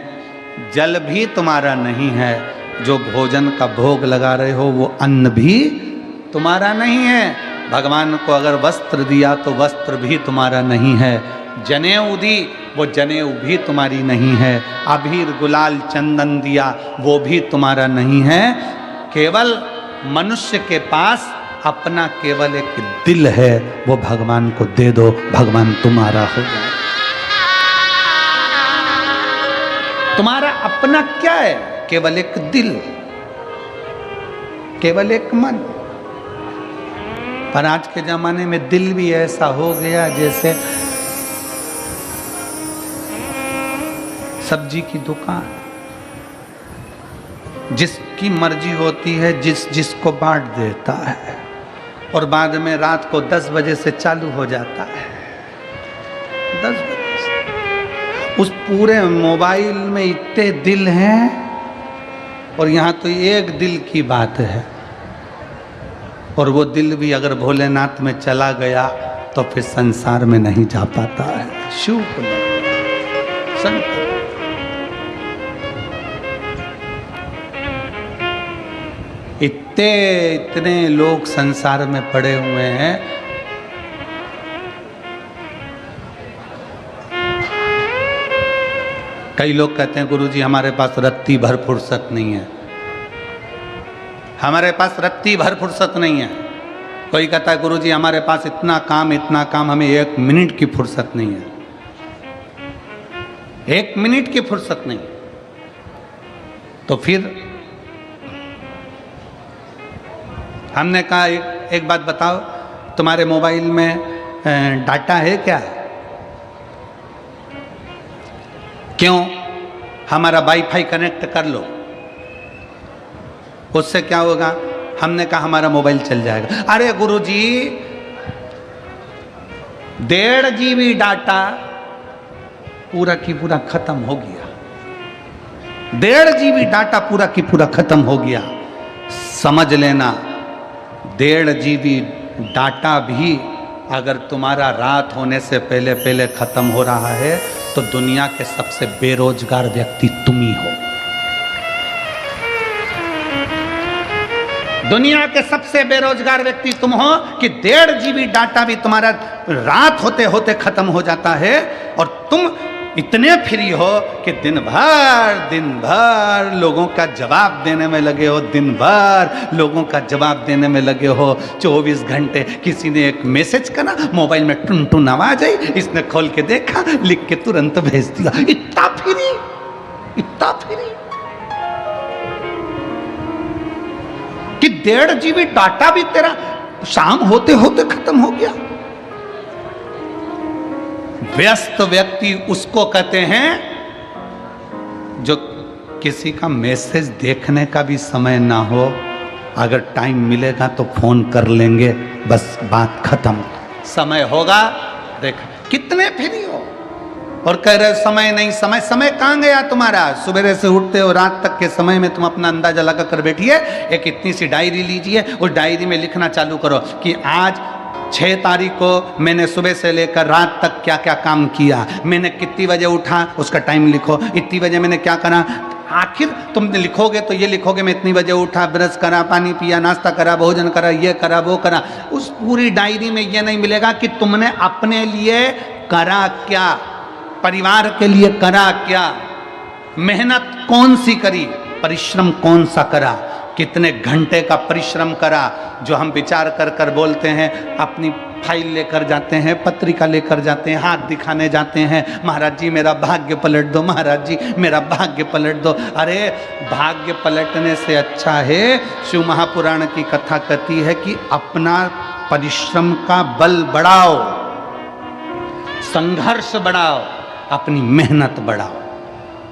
जल भी तुम्हारा नहीं है, जो भोजन का भोग लगा रहे हो वो अन्न भी तुम्हारा नहीं है। भगवान को अगर वस्त्र दिया तो वस्त्र भी तुम्हारा नहीं है। जनेऊ दी, वो जनेऊ भी तुम्हारी नहीं है। अबीर गुलाल चंदन दिया, वो भी तुम्हारा नहीं है। केवल मनुष्य के पास अपना केवल एक दिल है, वो भगवान को दे दो, भगवान तुम्हारा हो जाए। तुम्हारा अपना क्या है? केवल एक दिल, केवल एक मन। पर आज के जमाने में दिल भी ऐसा हो गया जैसे सब्जी की दुकान, जिसकी मर्जी होती है जिसको बांट देता है, और बाद में रात को 10 बजे से चालू हो जाता है। 10 बजे से उस पूरे मोबाइल में इतने दिल हैं, और यहाँ तो एक दिल की बात है, और वो दिल भी अगर भोलेनाथ में चला गया तो फिर संसार में नहीं जा पाता है। शुभ संत इतने लोग संसार में पड़े हुए हैं। कई लोग कहते हैं गुरुजी हमारे पास रत्ती भर फुर्सत नहीं है, हमारे पास रत्ती भर फुर्सत नहीं है। कोई कहता है गुरुजी हमारे पास इतना काम, हमें 1 मिनट की फुर्सत नहीं है। 1 मिनट की फुर्सत नहीं। तो फिर हमने कहा एक बात बताओ, तुम्हारे मोबाइल में डाटा है क्या? क्यों? हमारा वाईफाई कनेक्ट कर लो, उससे क्या होगा? हमने कहा हमारा मोबाइल चल जाएगा। अरे गुरुजी 1.5 GB डाटा पूरा की पूरा खत्म हो गया। 1.5 GB डाटा पूरा की पूरा खत्म हो गया। समझ लेना 1.5 GB डाटा भी अगर तुम्हारा रात होने से पहले पहले खत्म हो रहा है तो दुनिया के सबसे बेरोजगार व्यक्ति तुम ही हो। दुनिया के सबसे बेरोजगार व्यक्ति तुम हो कि 1.5 GB डाटा भी तुम्हारा रात होते होते खत्म हो जाता है, और तुम इतने फ्री हो कि दिन भर लोगों का जवाब देने में लगे हो। दिन भर लोगों का जवाब देने में लगे हो। 24 घंटे किसी ने एक मैसेज करा, मोबाइल में टुन टुन आवाज आई, इसने खोल के देखा, लिख के तुरंत भेज दिया। इतना फ्री, इतना फ्री कि 1.5 GB डाटा भी तेरा शाम होते होते खत्म हो गया। व्यस्त व्यक्ति उसको कहते हैं जो किसी का मैसेज देखने का भी समय ना हो, अगर टाइम मिलेगा तो फोन कर लेंगे, बस बात खत्म। समय होगा देख कितने फ्री हो, और कह रहे समय नहीं, समय कहाँ गया तुम्हारा? सुबह से उठते हो रात तक के समय में तुम अपना अंदाजा लगा कर बैठिए। एक इतनी सी डायरी लीजिए, उस डायरी में लिखना चालू करो कि आज 6 तारीख को मैंने सुबह से लेकर रात तक क्या क्या काम किया, मैंने कितनी बजे उठा उसका टाइम लिखो, इतनी बजे मैंने क्या करा। आखिर तुम लिखोगे तो ये लिखोगे मैं इतनी बजे उठा, ब्रश करा, पानी पिया, नाश्ता करा, भोजन करा, ये करा, वो करा। उस पूरी डायरी में ये नहीं मिलेगा कि तुमने अपने लिए करा क्या, परिवार के लिए करा क्या, मेहनत कौन सी करी, परिश्रम कौन सा करा, कितने घंटे का परिश्रम करा। जो हम विचार कर कर बोलते हैं, अपनी फाइल लेकर जाते हैं, पत्रिका लेकर जाते हैं, हाथ दिखाने जाते हैं, महाराज जी मेरा भाग्य पलट दो, महाराज जी मेरा भाग्य पलट दो। अरे भाग्य पलटने से अच्छा है, शिव महापुराण की कथा कहती है कि अपना परिश्रम का बल बढ़ाओ, संघर्ष बढ़ाओ, अपनी मेहनत बढ़ाओ,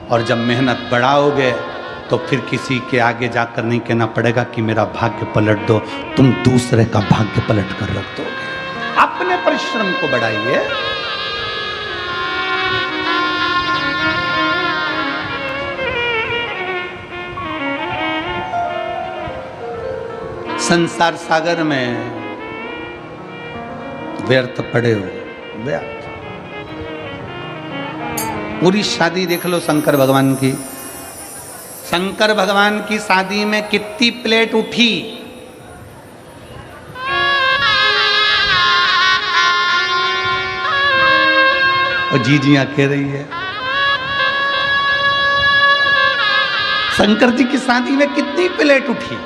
और जब मेहनत बढ़ाओगे तो फिर किसी के आगे जाकर नहीं कहना पड़ेगा कि मेरा भाग्य पलट दो, तुम दूसरे का भाग्य पलट कर रख दोगे। अपने परिश्रम को बढ़ाइए। संसार सागर में व्यर्थ पड़े हो, व्यर्थ। पूरी शादी देख लो शंकर भगवान की। शंकर भगवान की शादी में कितनी प्लेट उठी, और जीजियां कह रही है। शंकर जी की शादी में कितनी प्लेट उठी।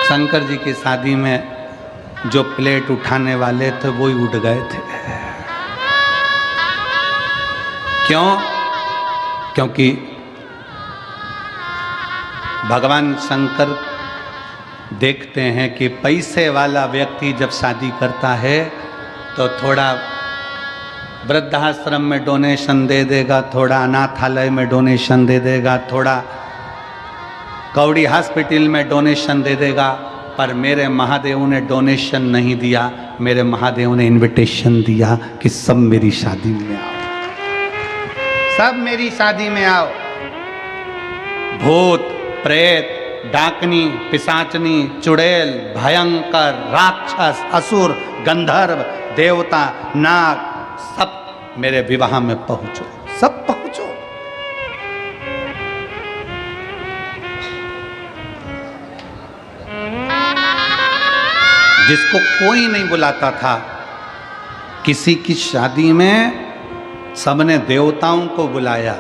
शंकर जी की शादी में जो प्लेट उठाने वाले थे वो ही उठ गए थे। क्यों? क्योंकि भगवान शंकर देखते हैं कि पैसे वाला व्यक्ति जब शादी करता है तो थोड़ा वृद्धाश्रम में डोनेशन दे देगा, थोड़ा अनाथालय में डोनेशन दे देगा, थोड़ा कौड़ी हॉस्पिटल में डोनेशन दे देगा। पर मेरे महादेव ने डोनेशन नहीं दिया, मेरे महादेव ने इनविटेशन दिया कि सब मेरी शादी में आओ, सब मेरी शादी में आओ। भूत, प्रेत, डाकनी, पिशाचनी, चुड़ैल, भयंकर, राक्षस, असुर, गंधर्व, देवता, नाग, सब मेरे विवाह में पहुंचो, सब पहुंचो। जिसको कोई नहीं बुलाता था, किसी की शादी में सबने देवताओं को बुलाया।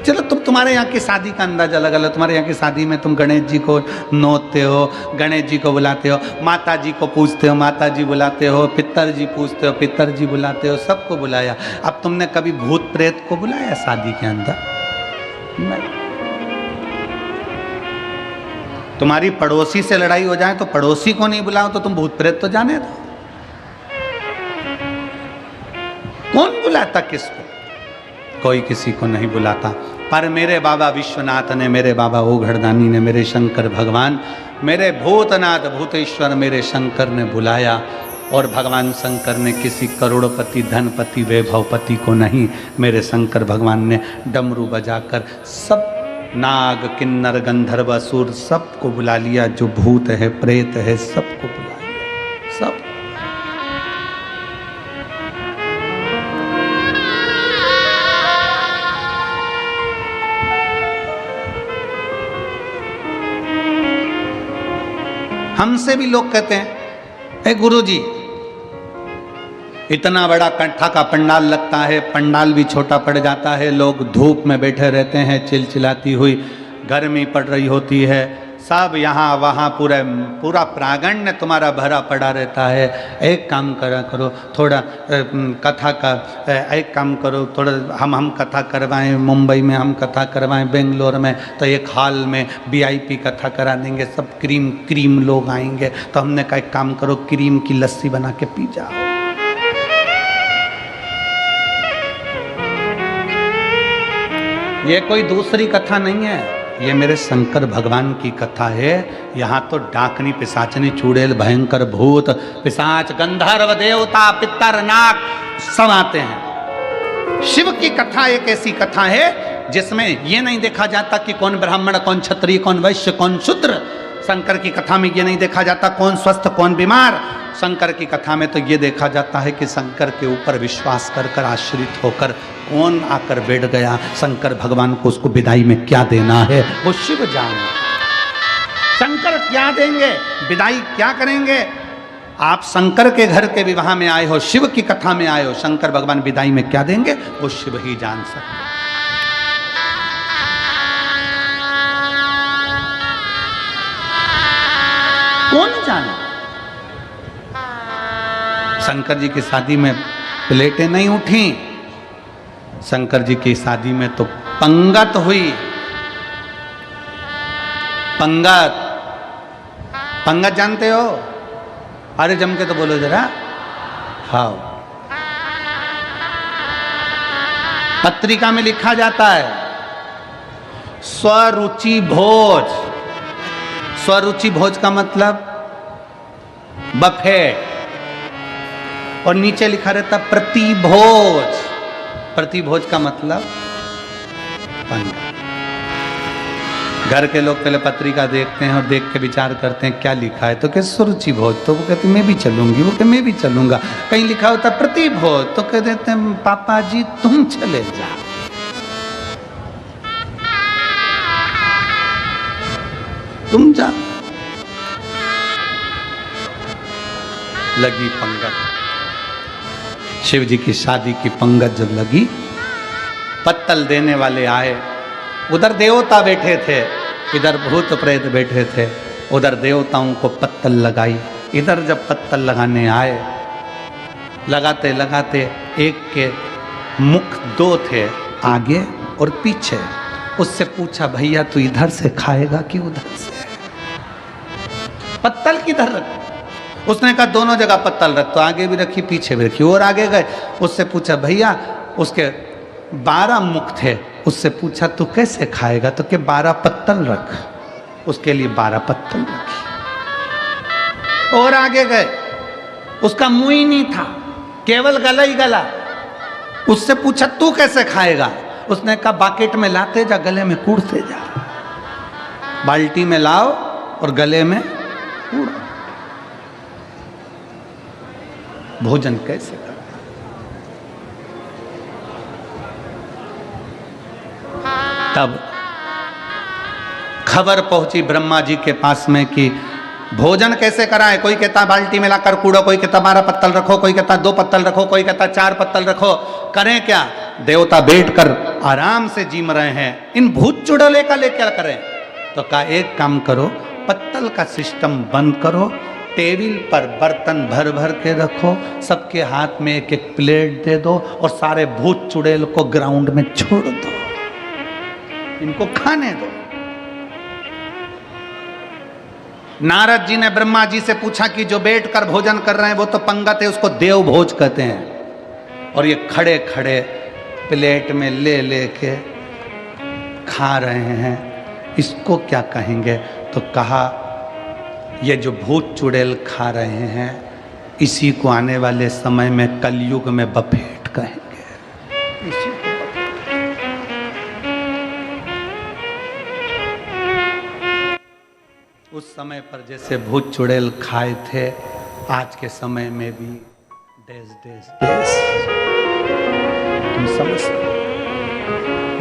चलो तुम्हारे यहाँ की शादी का अंदाजा लगा लो। तुम्हारे यहाँ की शादी में तुम गणेश जी को नोते हो, गणेश जी को बुलाते हो, माता जी को पूजते हो, माता जी बुलाते हो, पितर जी पूजते हो, पितर जी बुलाते हो, सबको बुलाया। अब तुमने कभी भूत प्रेत को बुलाया शादी के अंदर? नहीं। तुम्हारी पड़ोसी से लड़ाई हो जाए तो पड़ोसी को नहीं बुलाओ तो तुम भूत प्रेत तो जाने दो। कौन बुलाता किसको? कोई किसी को नहीं बुलाता। पर मेरे बाबा विश्वनाथ ने, मेरे बाबा ओघड़दानी ने, मेरे शंकर भगवान, मेरे भूतनाथ भूतेश्वर मेरे शंकर ने बुलाया। और भगवान शंकर ने किसी करोड़पति, धनपति, वैभवपति को नहीं, मेरे शंकर भगवान ने डमरू बजाकर सब नाग, किन्नर, गंधर्व, असुर सबको बुला लिया। जो भूत है, प्रेत है, सबको बुला लिया, सब। हमसे भी लोग कहते हैं, गुरुजी इतना बड़ा कंठा का पंडाल लगता है, पंडाल भी छोटा पड़ जाता है, लोग धूप में बैठे रहते हैं, चिलचिलाती हुई गर्मी पड़ रही होती है, सब यहाँ वहाँ पूरा प्रांगण तुम्हारा भरा पड़ा रहता है। एक काम करा करो, थोड़ा कथा का एक काम करो, थोड़ा हम कथा करवाएं, मुंबई में हम कथा करवाएं, बेंगलोर में तो एक हॉल में VIP कथा करा देंगे, सब क्रीम लोग आएंगे। तो हमने कहा एक काम करो, क्रीम की लस्सी बना के पी जाओ। ये कोई दूसरी कथा नहीं है, ये मेरे शंकर भगवान की कथा है। यहाँ तो डाकनी, पिशाचनी, चुड़ैल, भयंकर, भूत, पिशाच, गंधर्व, देवता, पितर, नाग सब आते हैं। शिव की कथा एक ऐसी कथा है जिसमें ये नहीं देखा जाता कि कौन ब्राह्मण, कौन क्षत्रिय, कौन वैश्य, कौन शूद्र। शंकर की कथा में ये नहीं देखा जाता कौन स्वस्थ, कौन बीमार। शंकर की कथा में तो ये देखा जाता है कि शंकर के ऊपर विश्वास कर आश्रित होकर कौन आकर बैठ गया, शंकर भगवान को उसको विदाई में क्या देना है वो शिव जाने। शंकर क्या देंगे, विदाई क्या करेंगे। आप शंकर के घर के विवाह में आए हो, शिव की कथा में आए हो, शंकर भगवान विदाई में क्या देंगे वो शिव ही जान सकते। कौन जाने। शंकर जी की शादी में प्लेटें नहीं उठी, शंकर जी की शादी में तो पंगत हुई। पंगत पंगत जानते हो? अरे जम के तो बोलो जरा। हाँ, पत्रिका में लिखा जाता है स्वरुचि भोज। स्वरुचि भोज का मतलब बफेट, और नीचे लिखा रहता प्रतिभोज। प्रतिभोज का मतलब पंगत। घर के लोग पहले पत्रिका देखते हैं और देख के विचार करते हैं क्या लिखा है, तो क्या सुरुचि भोज, तो वो कहती मैं भी चलूंगी, वो कहते मैं भी चलूंगा। कहीं लिखा होता प्रतिभोज, तो कह देते हैं पापा जी तुम चले जाओ। तुम जा। लगी पंगत, शिव जी की शादी की पंगत जब लगी, पत्तल देने वाले आए। उधर देवता बैठे थे, इधर भूत प्रेत बैठे थे। उधर देवताओं को पत्तल लगाई, इधर जब पत्तल लगाने आए, लगाते लगाते एक के मुख दो थे, आगे और पीछे। उससे पूछा भैया तू इधर से खाएगा कि उधर से? पत्तल किधर रख? उसने कहा दोनों जगह पत्तल रख। तो आगे भी रखी पीछे भी रखी। और आगे गए, उससे पूछा भैया, उसके 12 मुख थे, उससे पूछा तू कैसे खाएगा? तो के 12 पत्तल रख। उसके लिए 12 पत्तल रखी। और आगे गए, उसका मुंह ही नहीं था, केवल गला ही गला। उससे पूछा तू कैसे खाएगा? उसने कहा बाकेट में लाते जा, गले में कूड़ते जा। बाल्टी में लाओ और गले में कूड़ो। भोजन कैसे कर? तब खबर पहुंची ब्रह्मा जी के पास में कि भोजन कैसे कराए। कोई कहता बाल्टी में लाकर कूड़ो, कोई कहता 12 पत्तल रखो, कोई कहता 2 पत्तल रखो, कोई कहता 4 पत्तल रखो। करें क्या? देवता बैठकर आराम से जीम रहे हैं, इन भूत चुड़ैले का लेकर करें? तो कहा एक काम करो, पत्तल का सिस्टम बंद करो, टेबल पर बर्तन भर भर के रखो, सबके हाथ में एक एक प्लेट दे दो और सारे भूत चुड़ैल को ग्राउंड में छोड़ दो, इनको खाने दो। नारद जी ने ब्रह्मा जी से पूछा कि जो बैठकर भोजन कर रहे हैं वो तो पंगत है, उसको देव भोज कहते हैं, और ये खड़े खड़े प्लेट में ले लेके खा रहे हैं, इसको क्या कहेंगे? तो कहा ये जो भूत चुड़ैल खा रहे हैं, इसी को आने वाले समय में कलयुग में बफेट कहेंगे। इसी को उस समय पर जैसे भूत चुड़ैल खाए थे, आज के समय में भी देश देश देश, तुम समझ,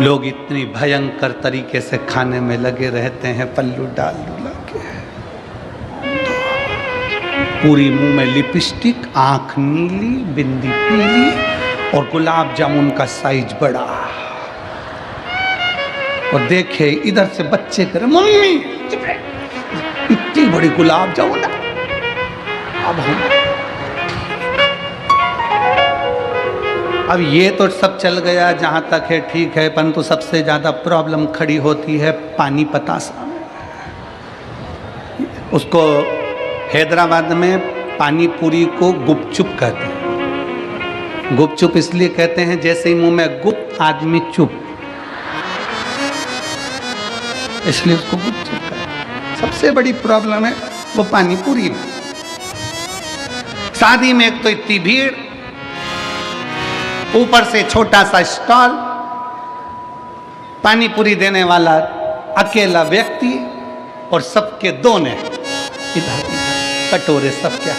लोग इतनी भयंकर तरीके से खाने में लगे रहते हैं, पल्लू डाल डुला के, पूरी मुंह में लिपस्टिक, आंख नीली, बिंदी पीली, और गुलाब जामुन का साइज बड़ा। और देखे इधर से बच्चे करे मम्मी इतनी बड़ी गुलाब जामुन। अब ये तो सब चल गया, जहां तक है ठीक है, परंतु सबसे ज्यादा प्रॉब्लम खड़ी होती है पानी पतासा में। उसको हैदराबाद में पानी पूरी को गुपचुप कहते हैं। गुपचुप इसलिए कहते हैं जैसे ही मुंह में गुप, आदमी चुप, इसलिए उसको गुपचुप कहते हैं। सबसे बड़ी प्रॉब्लम है वो पानी पूरी में। शादी में एक तो इतनी भीड़, ऊपर से छोटा सा स्टॉल, पानी पूरी देने वाला अकेला व्यक्ति, और सबके दोने इधर कटोरे सबके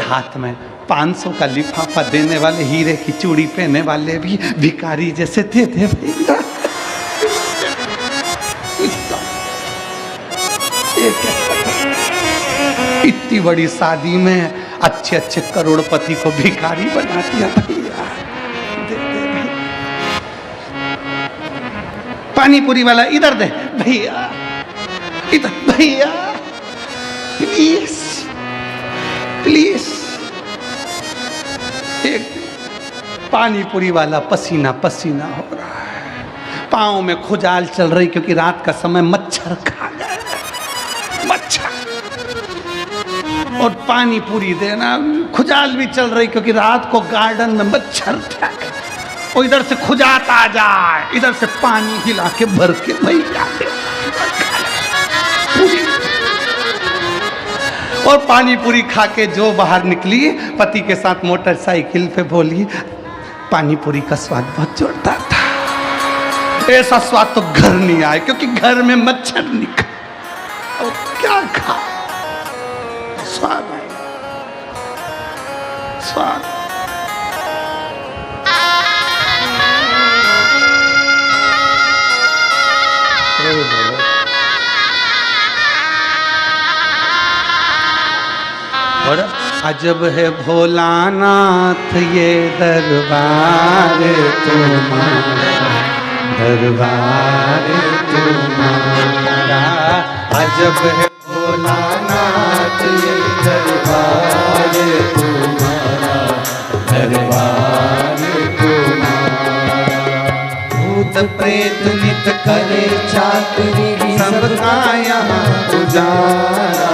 हाथ में 500 का लिफाफा देने वाले, हीरे की चूड़ी पहने वाले भी भिखारी जैसे थे भैया। इतनी बड़ी शादी में अच्छे अच्छे करोड़पति को भिखारी बना दिया भैया। पानी पूरी वाला इधर दे भैया, इधर भैया, प्लीज प्लीज। एक पानी पूरी वाला पसीना पसीना हो रहा है, पाँव में खुजाल चल रही, क्योंकि रात का समय मच्छर खा गए, मच्छर। और पानी पूरी देना। खुजाल भी चल रही क्योंकि रात को गार्डन में मच्छर था। और इधर से खुजात आ जाए, इधर से पानी हिला के भर के वही जाते और पानी पूरी खा के जो बाहर निकली, पति के साथ मोटरसाइकिल पे बोली, पानी पूरी का स्वाद बहुत जोरदार था, ऐसा स्वाद तो घर नहीं आए क्योंकि घर में मच्छर नहीं खा। और क्या खा, स्वाद है, स्वाद। और अजब है भोलानाथ ये दरबार तुम्हारा, दरबार तुम्हारा। अजब है भोलानाथ ये दरबार तुम्हारा, दरबार तुम्हारा। भूत प्रेत नित करे चाकरी, सबका यहाँ गुजारा।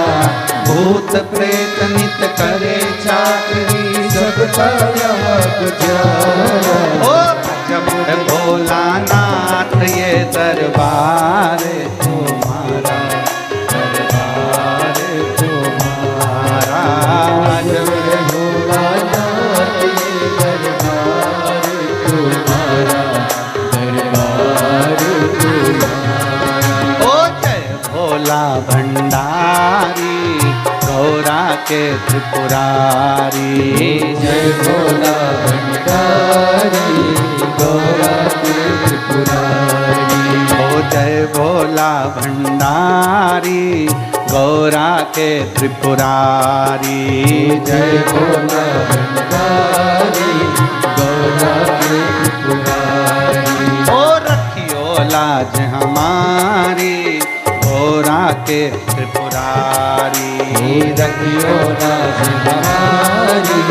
भूत प्रेत नित करे चाकरी, सबका यहाँ गुजारा। ओ जब है भोलानाथ ये दरबार तुम्हारा, दरबार तुम्हारा। जब है भोलानाथ ये दरबार तुम्हारा, दरबार तुम्हारा। ओ जय भोला भंडारी, गौरा के त्रिपुरारी। जय भोला भंडारी, गौरा के त्रिपुरारी। ओ जय भोला भंडारी, गौरा के त्रिपुरारी। जय भोला भंडारी, गौरा के त्रिपुरारी। ओ रखियो लाज हमारी, गौरा के त्रिपुरारी। रखियो लाज हमारी,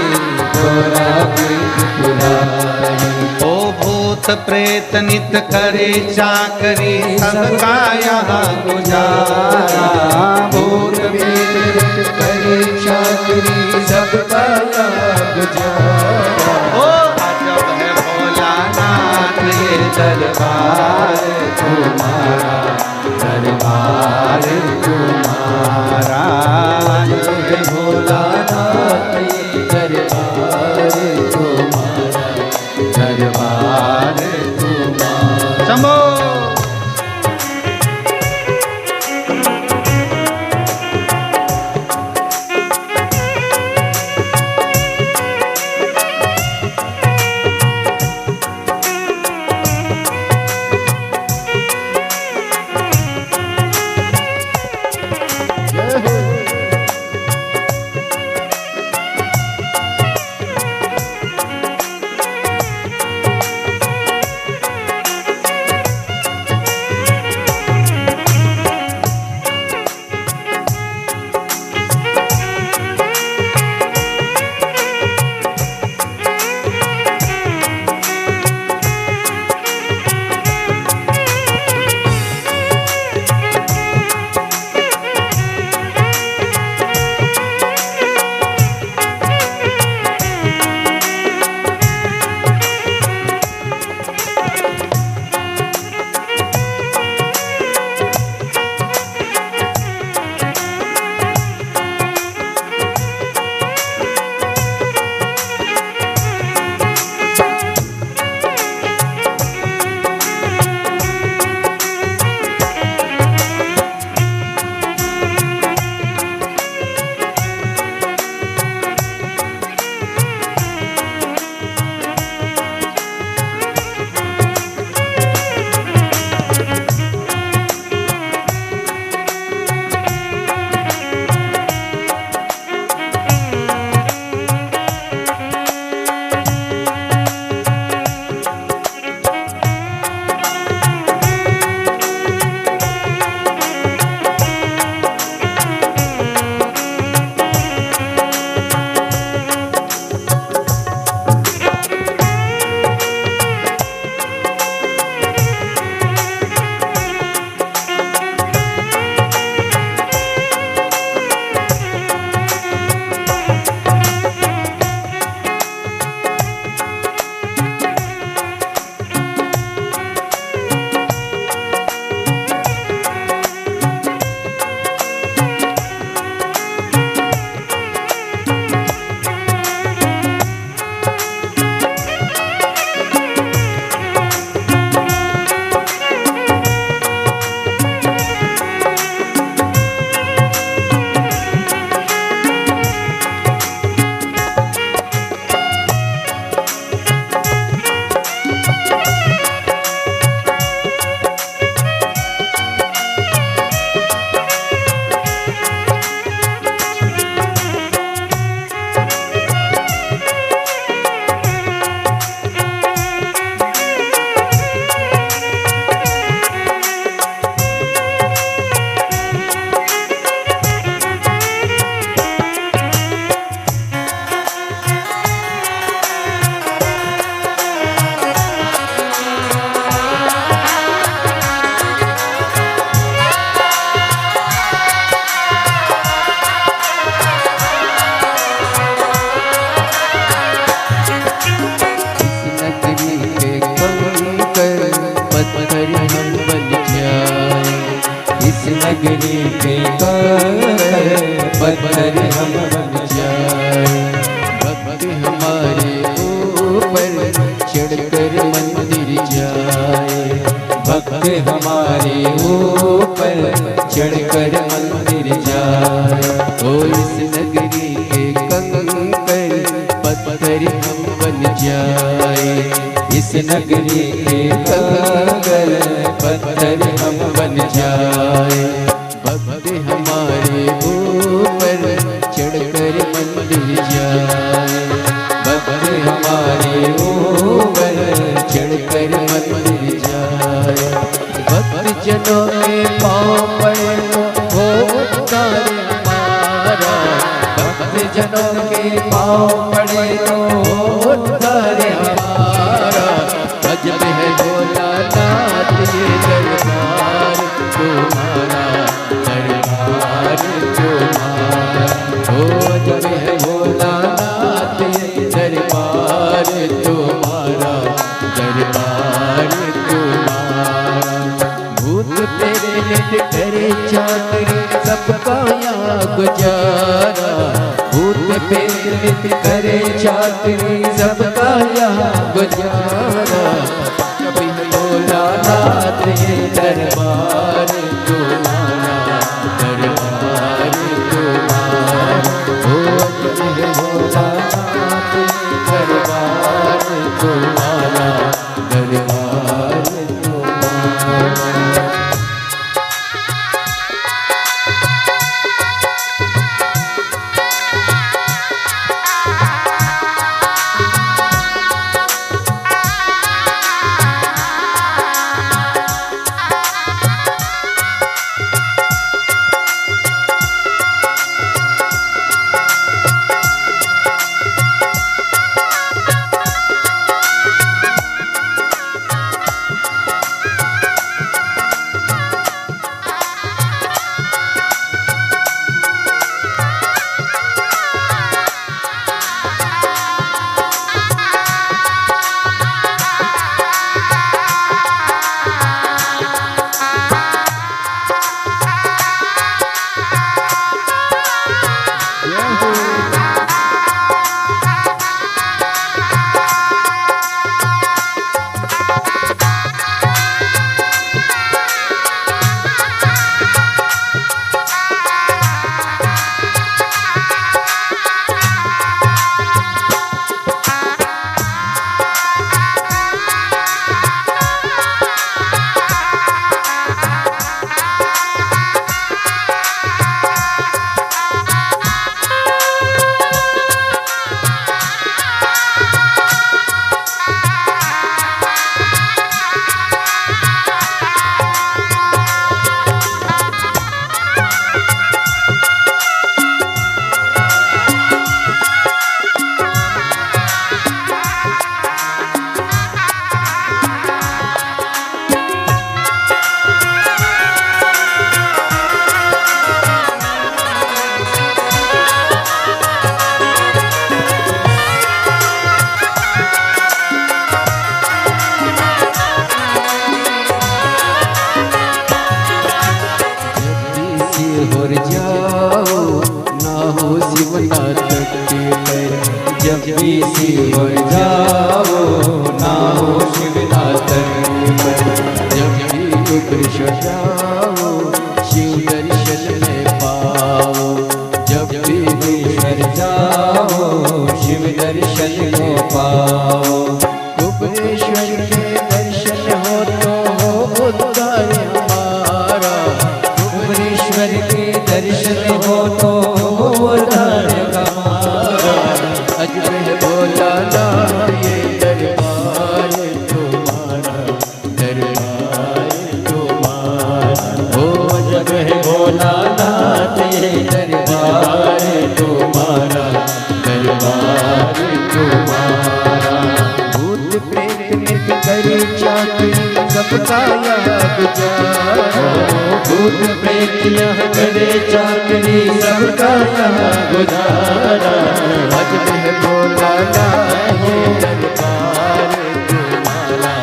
गौरा के त्रिपुरारी। ओ भूत प्रेत नित करे चाकरी, सबका यहाँ गुजारा। भूत प्रेत नित करे चाकरी, सबका यहाँ गुजारा। ओ अजब है भोलानाथ ये दरबार तुम्हारा, दरबार तुम्हारा। जय भोलानाथ ये दरबार तुम्हारा, दरबार तुम्हारा। शंभो। नगरी के कंकर पत्थर हम बन जाए। भक्त हमारे ऊपर चढ़कर मंदिर जाए, भक्त हमारे ऊपर चढ़कर मंदिर जाए। ओ इस नगरी के कंकर पत्थर हम बन जाए, इस नगरी के कंकर पत्थर हम बन जाए। भक्त हमारे ऊपर चढ़कर मंदिर जाए, भक्त हमारे ऊपर चढ़कर मंदिर जाए। भक्त जनों के पाँव पड़े तो उद्धार हमारा, भक्त जनों के पाँव पड़े तो उद्धार हमारा। अजब है भोलानाथ ये दरबार तुम्हारा, दरबार तुम्हारा। ओ अजब है भोलानाथ ये दरबार तुम्हारा, दरबार तुम्हारा। भूत प्रेत नित करे चाकरी सबका यहाँ गुजारा, भूत प्रेत नित करे चाकरी सबका यहाँ गुजारा। कभी भोलानाथ ये दरबार तुम्हारा, दरबार तुम्हारा। ओ अजब है भोलानाथ ये दरबार तुम्हारा, दरबार तुम्हारा। जब भी सिर जाओ ना हो शिवनाथ पर, जब भी दुख जाओ शिव दर्शन में पाओ, जब भी दुख जाओ शिव दर्शन में पाओ। कुबेश्वर के दर्शन हो तो हो उद्धार हमारा, कुबेश्वर के दर्शन हो तो हो उद्धार हमारा। अजब है भोलानाथ ये दरबार तुम्हारा, दरबार तुम्हारा। ओ अजब है भोलानाथ ये दरबार तुम्हारा, दरबार तुम्हारा। भूत प्रेत नित करे चाकरी सबका यहाँ गुजारा, भूत प्रेत यहाँ करे चाकरी सबका यहाँ गुजारा। अजब है भोलानाथ ये दरबार तुम्हारा,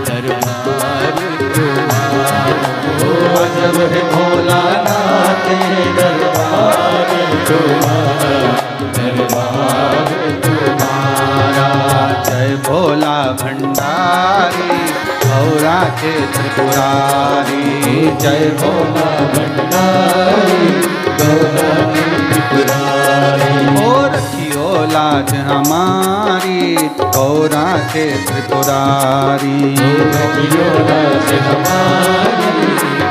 दरबार तुम्हारा। ओ अजब है भोलानाथ भोला भंडारी गौरा के त्रिपुरारी। जय भोला भंडारी गौरा के त्रिपुरारी। ओ रखियो लाज हमारी गौरा के त्रिपुरारी। रखियो लाज हमारी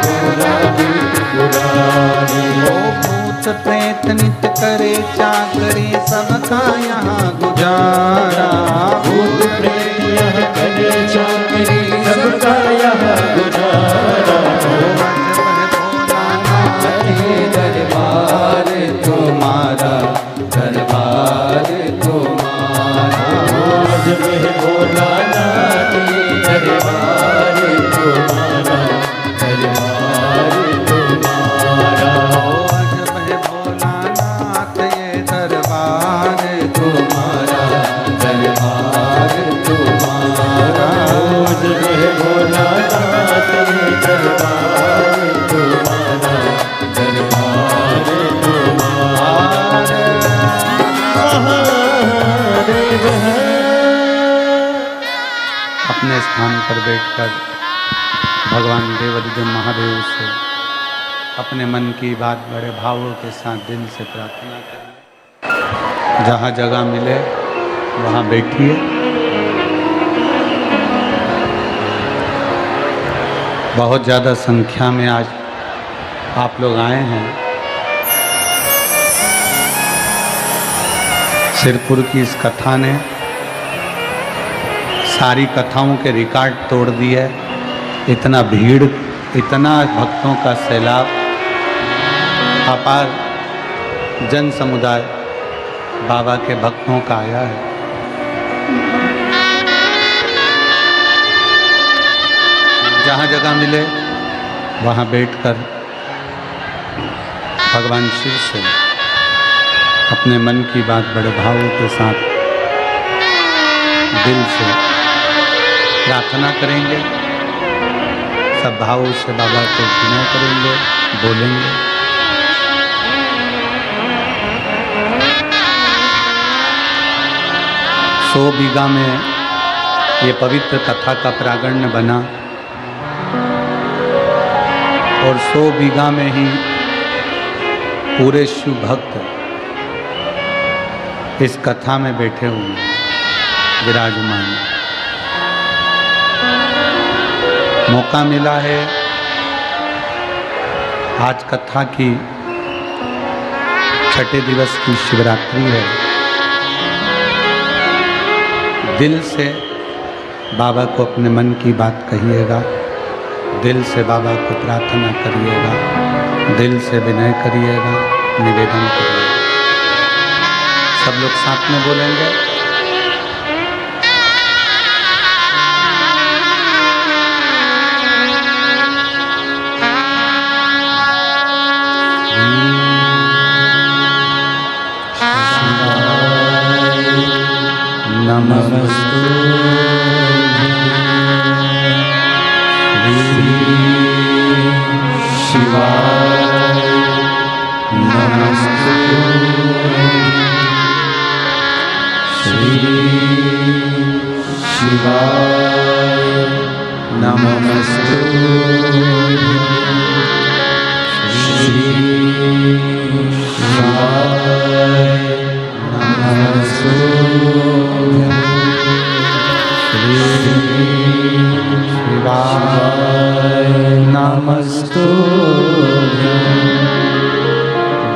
गौरा के त्रिपुरारी। ओ भूत प्रेत नित करे चाकरी सबका यहाँ गुजारा। भूत प्रेत यहाँ करे चाकरी सबका यहाँ गुजारा। दरबार तुम्हारा दरबार तुम्हारा। जब भोलानाथ दरबार तुम्हारा दरबार तुम्हारा। जब भोलानाथ ये दरबार तुम्हारा दरबार तुम्हारा। जब भोलानाथ ये दरबार तुम्हारा दरबार तुम्हारा। अपने स्थान पर बैठकर भगवान देवाधिदेव महादेव से अपने मन की बात बड़े भावों के साथ दिल से प्रार्थना करें। जहाँ जगह मिले वहाँ बैठिए। बहुत ज़्यादा संख्या में आज आप लोग आए हैं। सिरपुर की इस कथा ने सारी कथाओं के रिकॉर्ड तोड़ दिए। इतना भीड़, इतना भक्तों का सैलाब, अपार जन समुदाय बाबा के भक्तों का आया है। जहाँ जगह मिले वहाँ बैठकर भगवान शिव से अपने मन की बात बड़े भावों के साथ दिल से प्रार्थना करेंगे। सब भावों से बाबा को विनय करेंगे, बोलेंगे। सौ बीघा में ये पवित्र कथा का प्रांगण बना और 100 बीघा में ही पूरे शिव भक्त इस कथा में बैठे हुए विराजमान। मौका मिला है, आज कथा की छठे दिवस की शिवरात्रि है। दिल से बाबा को अपने मन की बात कहिएगा, दिल से बाबा को प्रार्थना करिएगा, दिल से विनय करिएगा, निवेदन करिएगा। सब लोग साथ में बोलेंगे। नमस्तु शिवाय नमस्तु श्री शिवाय नमस्तु श्री शिवाय नमस्तु शिवाय नमस्तु।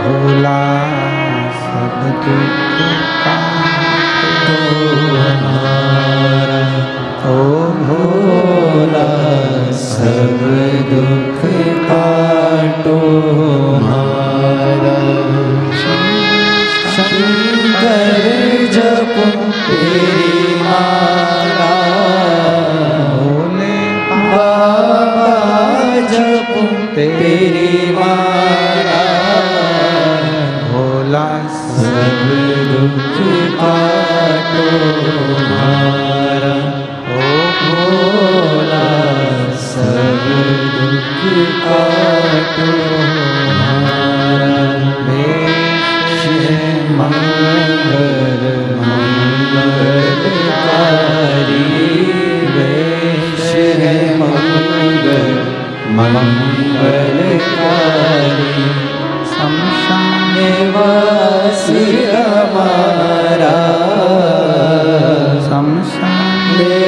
भोला सब दुख काटो हमारा, ओ भोला सब दुख काटो हमारा। शंकर जप तेरी माला, भोले बाबा जप तेरी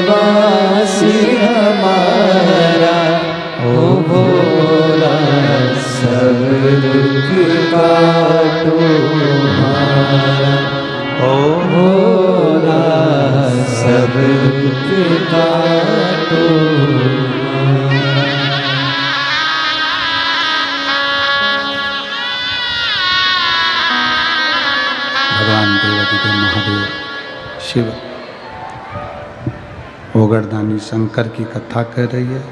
वासी हमारा, ओ भोला सब दुख काटो हमारा, ओ भोला सब दुख काटो हमारा। भगवान देवादिदेव महादेव शिव ओगरदानी शंकर की कथा कर रही है।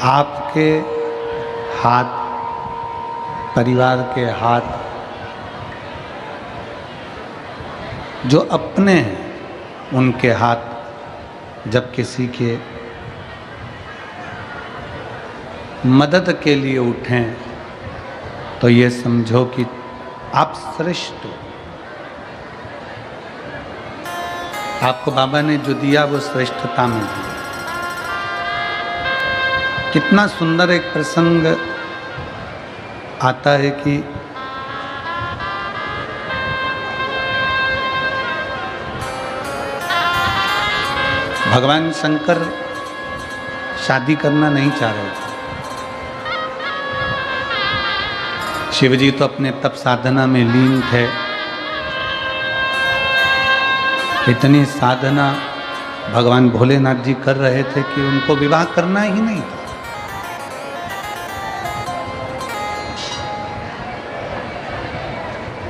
आपके हाथ, परिवार के हाथ जो अपने हैं, उनके हाथ जब किसी के मदद के लिए उठें तो ये समझो कि आप श्रेष्ठ हो। आपको बाबा ने जो दिया वो श्रेष्ठता में दिया। कितना सुंदर एक प्रसंग आता है कि भगवान शंकर शादी करना नहीं चाह रहे थे। शिवजी तो अपने तप साधना में लीन थे। इतनी साधना भगवान भोलेनाथ जी कर रहे थे कि उनको विवाह करना ही नहीं था।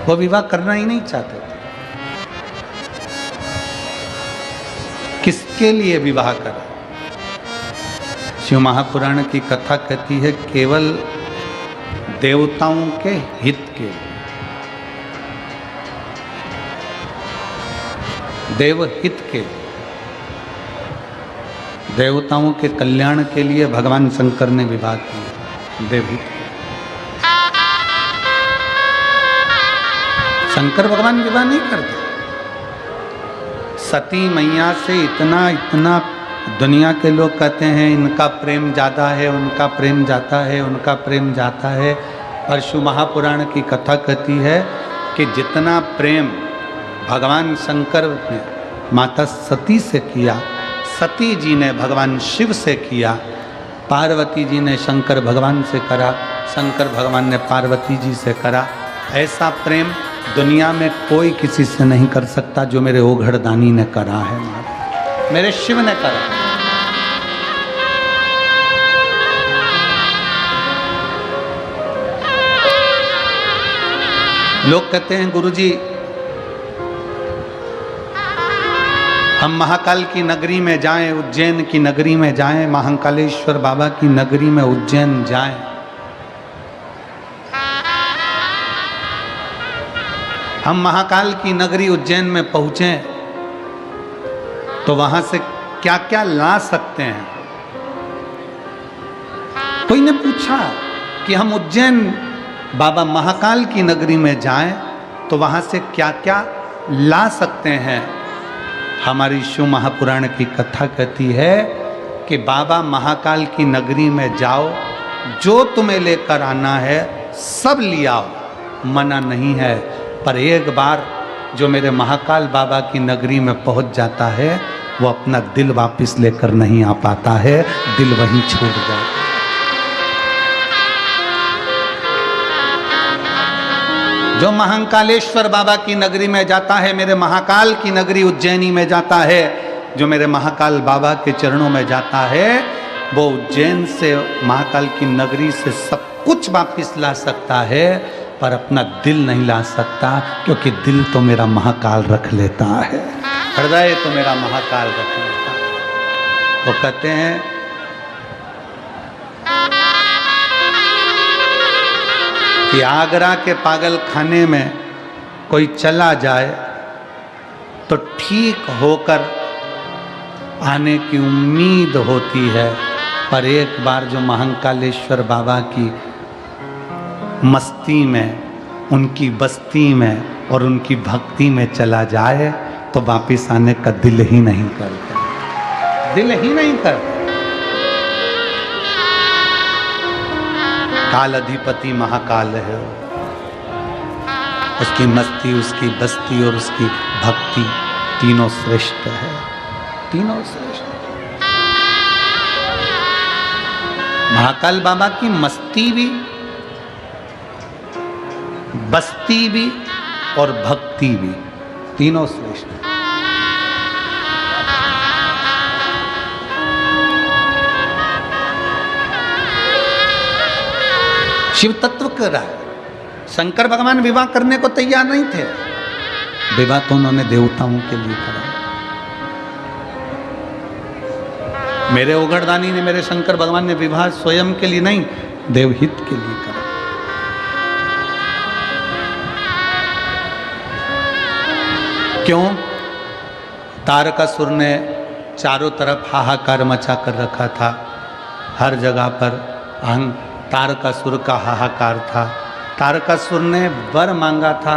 वो विवाह करना ही नहीं चाहते थे। किसके लिए विवाह करा? शिव महापुराण की कथा कहती है केवल देवताओं के हित के लिए, देवहित के लिए, देवताओं के कल्याण के लिए भगवान शंकर ने विवाह किया। देवहित शंकर भगवान विवाह नहीं करते। सती मैया से इतना दुनिया के लोग कहते हैं इनका प्रेम ज़्यादा है, उनका प्रेम जाता है, उनका प्रेम जाता है। और शिव महापुराण की कथा कहती है कि जितना प्रेम भगवान शंकर ने माता सती से किया, सती जी ने भगवान शिव से किया, पार्वती जी ने शंकर भगवान से करा, शंकर भगवान ने पार्वती जी से करा, ऐसा प्रेम दुनिया में कोई किसी से नहीं कर सकता जो मेरे ओघड़दानी ने करा है, मेरे शिव ने करा। लोग कहते हैं गुरुजी हम महाकाल की नगरी में जाएं, उज्जैन की नगरी में जाएं, महाकालेश्वर बाबा की नगरी में उज्जैन जाएं। हम महाकाल की नगरी उज्जैन में पहुंचे तो वहां से क्या क्या ला सकते हैं? कोई ने पूछा कि हम उज्जैन बाबा महाकाल की नगरी में जाएं तो वहां से क्या क्या ला सकते हैं? हमारी शिव महापुराण की कथा कहती है कि बाबा महाकाल की नगरी में जाओ, जो तुम्हें लेकर आना है सब लियाओ, मना नहीं है। पर एक बार जो मेरे महाकाल बाबा की नगरी में पहुंच जाता है वो अपना दिल वापस लेकर नहीं आ पाता है, दिल वहीं छूट जाता है। जो महाकालेश्वर बाबा की नगरी में जाता है, मेरे महाकाल की नगरी उज्जैनी में जाता है, जो मेरे महाकाल बाबा के चरणों में जाता है, वो उज्जैन से महाकाल की नगरी से सब कुछ वापस ला सकता है, पर अपना दिल नहीं ला सकता, क्योंकि दिल तो मेरा महाकाल रख लेता है, हृदय तो मेरा महाकाल रख लेता है। वो कहते हैं कि आगरा के पागल खाने में कोई चला जाए तो ठीक होकर आने की उम्मीद होती है, पर एक बार जो महाकालेश्वर बाबा की मस्ती में, उनकी बस्ती में और उनकी भक्ति में चला जाए तो वापिस आने का दिल ही नहीं करता, दिल ही नहीं करता। काल अधिपति महाकाल है। उसकी मस्ती, उसकी बस्ती और उसकी भक्ति तीनों श्रेष्ठ है, तीनों श्रेष्ठ। महाकाल बाबा की मस्ती भी, बस्ती भी और भक्ति भी, तीनों श्रेष्ठ। शिव तत्व कर रहा है। शंकर भगवान विवाह करने को तैयार नहीं थे, विवाह तो उन्होंने देवताओं के लिए करा। मेरे ओगड़दानी ने, मेरे शंकर भगवान ने विवाह स्वयं के लिए नहीं, देवहित के लिए करा। क्यों? तारकासुर ने चारों तरफ हाहाकार मचा कर रखा था, हर जगह पर तारकासुर का हाहाकार था। तारकासुर ने वर मांगा था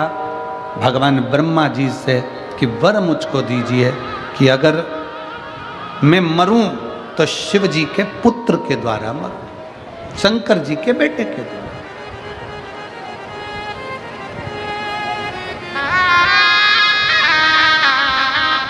भगवान ब्रह्मा जी से कि वर मुझको दीजिए कि अगर मैं मरूं तो शिव जी के पुत्र के द्वारा मरूं, शंकर जी के बेटे के द्वारा।